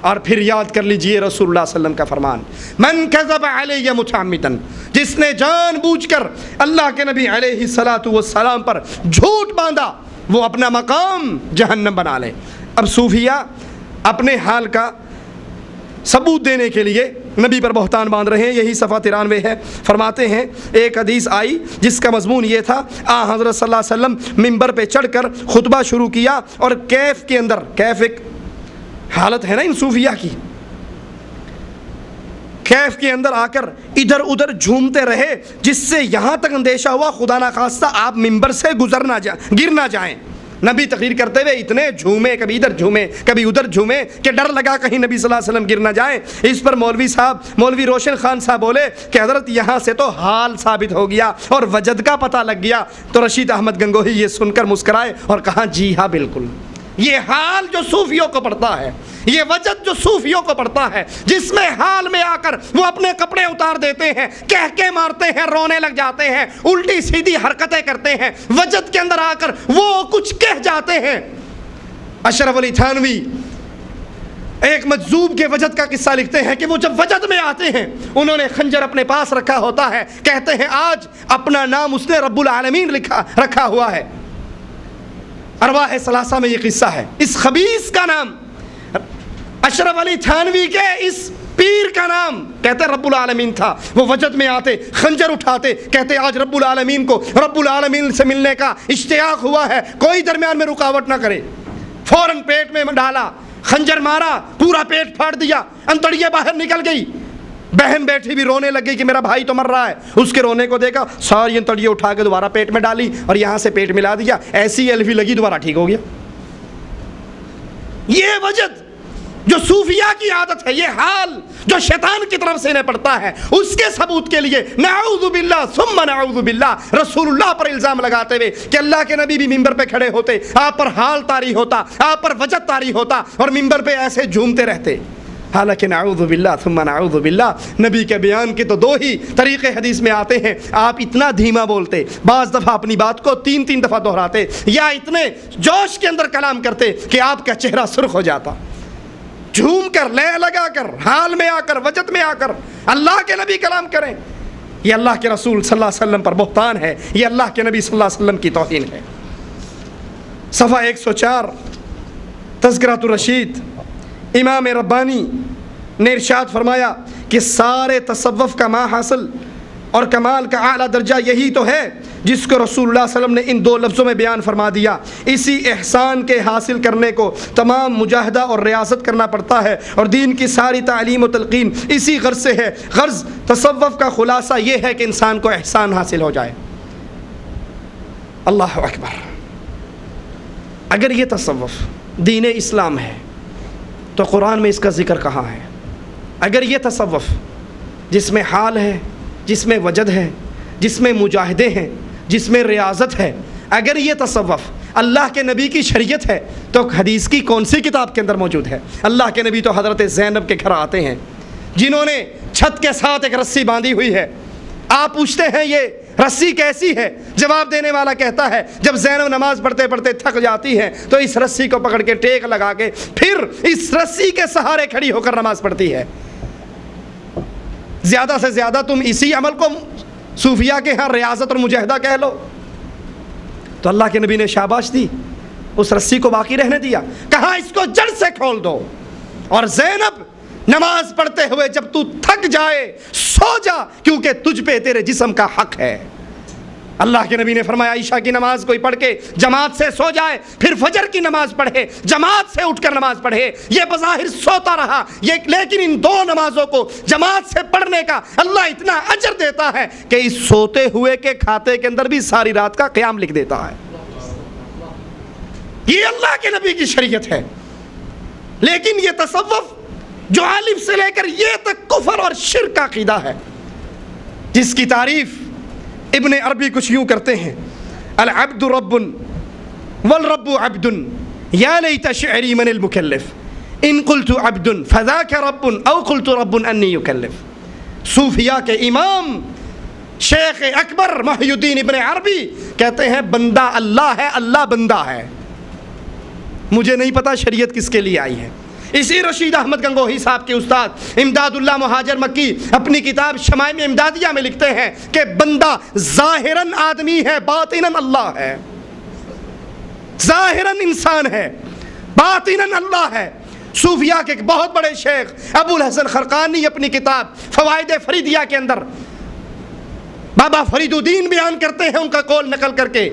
اور پھر یاد کر لیجئے رسول اللہ صلی اللہ علیہ وسلم کا فرمان، من کذب علی متعمدا، جس نے جان بوجھ کر اللہ کے نبی علیہ الصلاۃ والسلام پر جھوٹ باندھا وہ اپنا مقام جہنم بنا لے۔ اب صوفیہ اپنے حال کا ثبوت دینے کے لیے نبی پر بہتان باندھ رہے ہیں۔ یہی صفحہ 93 ہے۔ فرماتے ہیں ایک حدیث آئی جس کا مضمون یہ تھا، حضرت صلی اللہ علیہ وسلم ممبر پہ چڑھ کر خطبہ شروع کیا اور کیف کے اندر، کیف ایک حالت ہے نا ان صوفیہ کی، کیف کے اندر آ کر ادھر ادھر جھومتے رہے، جس سے یہاں تک اندیشہ ہوا خدا نخواستہ آپ ممبر سے گر نہ جائیں۔ نبی تقریر کرتے ہوئے اتنے جھومے، کبھی ادھر جھومے کبھی ادھر جھومے کہ ڈر لگا کہیں نبی صلی اللہ علیہ وسلم گر نہ جائیں۔ اس پر مولوی روشن خان صاحب بولے کہ حضرت یہاں سے تو حال ثابت ہو گیا اور وجد کا پتہ لگ گیا۔ تو رشید احمد گنگوہی یہ سن کر مسکرائے اور کہا جی ہاں بالکل، یہ حال جو صوفیوں کو پڑتا ہے، یہ وجد جو صوفیوں کو پڑتا ہے، جس میں حال میں آ کر وہ اپنے کپڑے اتار دیتے ہیں، کہکے مارتے ہیں، رونے لگ جاتے ہیں، الٹی سیدھی حرکتیں کرتے ہیں، وجد کے اندر آ کر وہ کچھ کہہ جاتے ہیں۔ اشرف علی تھانوی ایک مجذوب کے وجد کا قصہ لکھتے ہیں کہ وہ جب وجد میں آتے ہیں، انہوں نے خنجر اپنے پاس رکھا ہوتا ہے، کہتے ہیں آج اپنا نام اس نے رب العالمین رکھا ہوا ہے۔ ارواح ثلاثہ میں یہ قصہ ہے۔ اس خبیث کا نام، اشرف علی تھانوی کے اس پیر کا نام کہتے رب العالمین تھا۔ وہ وجد میں آتے، خنجر اٹھاتے، کہتے آج رب العالمین کو، رب العالمین سے ملنے کا اشتیاق ہوا ہے، کوئی درمیان میں رکاوٹ نہ کرے۔ فوراً پیٹ میں ڈالا، خنجر مارا، پورا پیٹ پھاڑ دیا، انتڑیاں باہر نکل گئی۔ بہن بیٹھی بھی رونے لگ گئی کہ میرا بھائی تو مر رہا ہے۔ اس کے رونے کو دیکھا، ساری انتڑیاں اٹھا کے دوبارہ پیٹ میں ڈالی اور یہاں سے پیٹ ملا دیا، ایسی الفی لگی دوبارہ ٹھیک ہو گیا۔ یہ وجد جو صوفیہ کی عادت ہے، یہ حال جو شیطان کی طرف سے انہیں پڑتا ہے، اس کے ثبوت کے لیے نعوذ باللہ ثم نعوذ باللہ رسول اللہ پر الزام لگاتے ہوئے کہ اللہ کے نبی بھی ممبر پہ کھڑے ہوتے، آپ پر حال طاری ہوتا، آپ پر وجد طاری ہوتا اور ممبر پہ ایسے جھومتے رہتے۔ حالانکہ نعوذ باللہ ثم نعوذ باللہ نبی کے بیان کے تو دو ہی طریقے حدیث میں آتے ہیں۔ آپ اتنا دھیما بولتے، بعض دفعہ اپنی بات کو 3 دفعہ دہراتے، یا اتنے جوش کے اندر کلام کرتے کہ آپ کا چہرہ سرخ ہو جاتا۔ جھوم کر، لے لگا کر، حال میں آ کر، وجد میں آ کر اللہ کے نبی کلام کریں، یہ اللہ کے رسول صلی اللہ علیہ وسلم پر بہتان ہے، یہ اللہ کے نبی صلی اللہ علیہ وسلم کی توہین ہے۔ صفحہ 104 تذکرۃ الرشید، امام ربانی نے ارشاد فرمایا کہ سارے تصوف کا ماحصل اور کمال کا اعلیٰ درجہ یہی تو ہے جس کو رسول اللہ صلی اللہ علیہ وسلم نے ان 2 لفظوں میں بیان فرما دیا۔ اسی احسان کے حاصل کرنے کو تمام مجاہدہ اور ریاضت کرنا پڑتا ہے، اور دین کی ساری تعلیم و تلقین اسی غرض سے ہے۔ غرض تصوف کا خلاصہ یہ ہے کہ انسان کو احسان حاصل ہو جائے۔ اللہ اکبر! اگر یہ تصوف دین اسلام ہے تو قرآن میں اس کا ذکر کہاں ہے؟ اگر یہ تصوف جس میں حال ہے، جس میں وجد ہے، جس میں مجاہدے ہیں، جس میں ریاضت ہے، اگر یہ تصوف اللہ کے نبی کی شریعت ہے تو حدیث کی کون سی کتاب کے اندر موجود ہے؟ اللہ کے نبی تو حضرت زینب کے گھر آتے ہیں جنہوں نے چھت کے ساتھ ایک رسی باندھی ہوئی ہے۔ آپ پوچھتے ہیں یہ رسی کیسی ہے؟ جواب دینے والا کہتا ہے جب زینب نماز پڑھتے پڑھتے تھک جاتی ہے تو اس رسی کو پکڑ کے ٹیک لگا کے پھر اس رسی کے سہارے کھڑی ہو کر نماز پڑھتی ہے۔ زیادہ سے زیادہ تم اسی عمل کو صوفیہ کے ہاں ریاضت اور مجاہدہ کہہ لو، تو اللہ کے نبی نے شاباش دی، اس رسی کو باقی رہنے دیا، کہا اس کو جڑ سے کھول دو۔ اور زینب نماز پڑھتے ہوئے جب تو تھک جائے سو جا، کیونکہ تجھ پہ تیرے جسم کا حق ہے۔ اللہ کے نبی نے فرمایا عشاء کی نماز کوئی پڑھ کے جماعت سے سو جائے، پھر فجر کی نماز پڑھے، جماعت سے اٹھ کر نماز پڑھے، یہ بظاہر سوتا رہا، لیکن ان 2 نمازوں کو جماعت سے پڑھنے کا اللہ اتنا اجر دیتا ہے کہ اس سوتے ہوئے کے کھاتے کے اندر بھی ساری رات کا قیام لکھ دیتا ہے۔ یہ اللہ کے نبی کی شریعت ہے۔ لیکن یہ تصوف جو الف سے لے کر یہ تک کفر اور شرک کا عقیدہ ہے، جس کی تعریف ابن عربی کچھ یوں کرتے ہیں، العبد رب والرب عبد یا لیت شعری من المکلف ان قلت عبد فذاک رب او قلت رب انی یکلف۔ صوفیہ کے امام شیخ اکبر محی الدین ابن عربی کہتے ہیں بندہ اللہ ہے، اللہ بندہ ہے۔ مجھے نہیں پتا شریعت کس کے لیے آئی ہے، اسی رشید احمد گنگوہی صاحب کے استاد امداد اللہ مہاجر مکی اپنی کتاب شمائم امدادیہ میں لکھتے ہیں کہ بندہ ظاہراً آدمی ہے، باطناً اللہ ہے. ظاہراً انسان ہے، باطناً اللہ ہے. صوفیاء کے ایک بہت بڑے شیخ ابو الحسن خرقانی اپنی کتاب فوائد فریدیہ کے اندر بابا فرید الدین بیان کرتے ہیں، ان کا قول نقل کر کے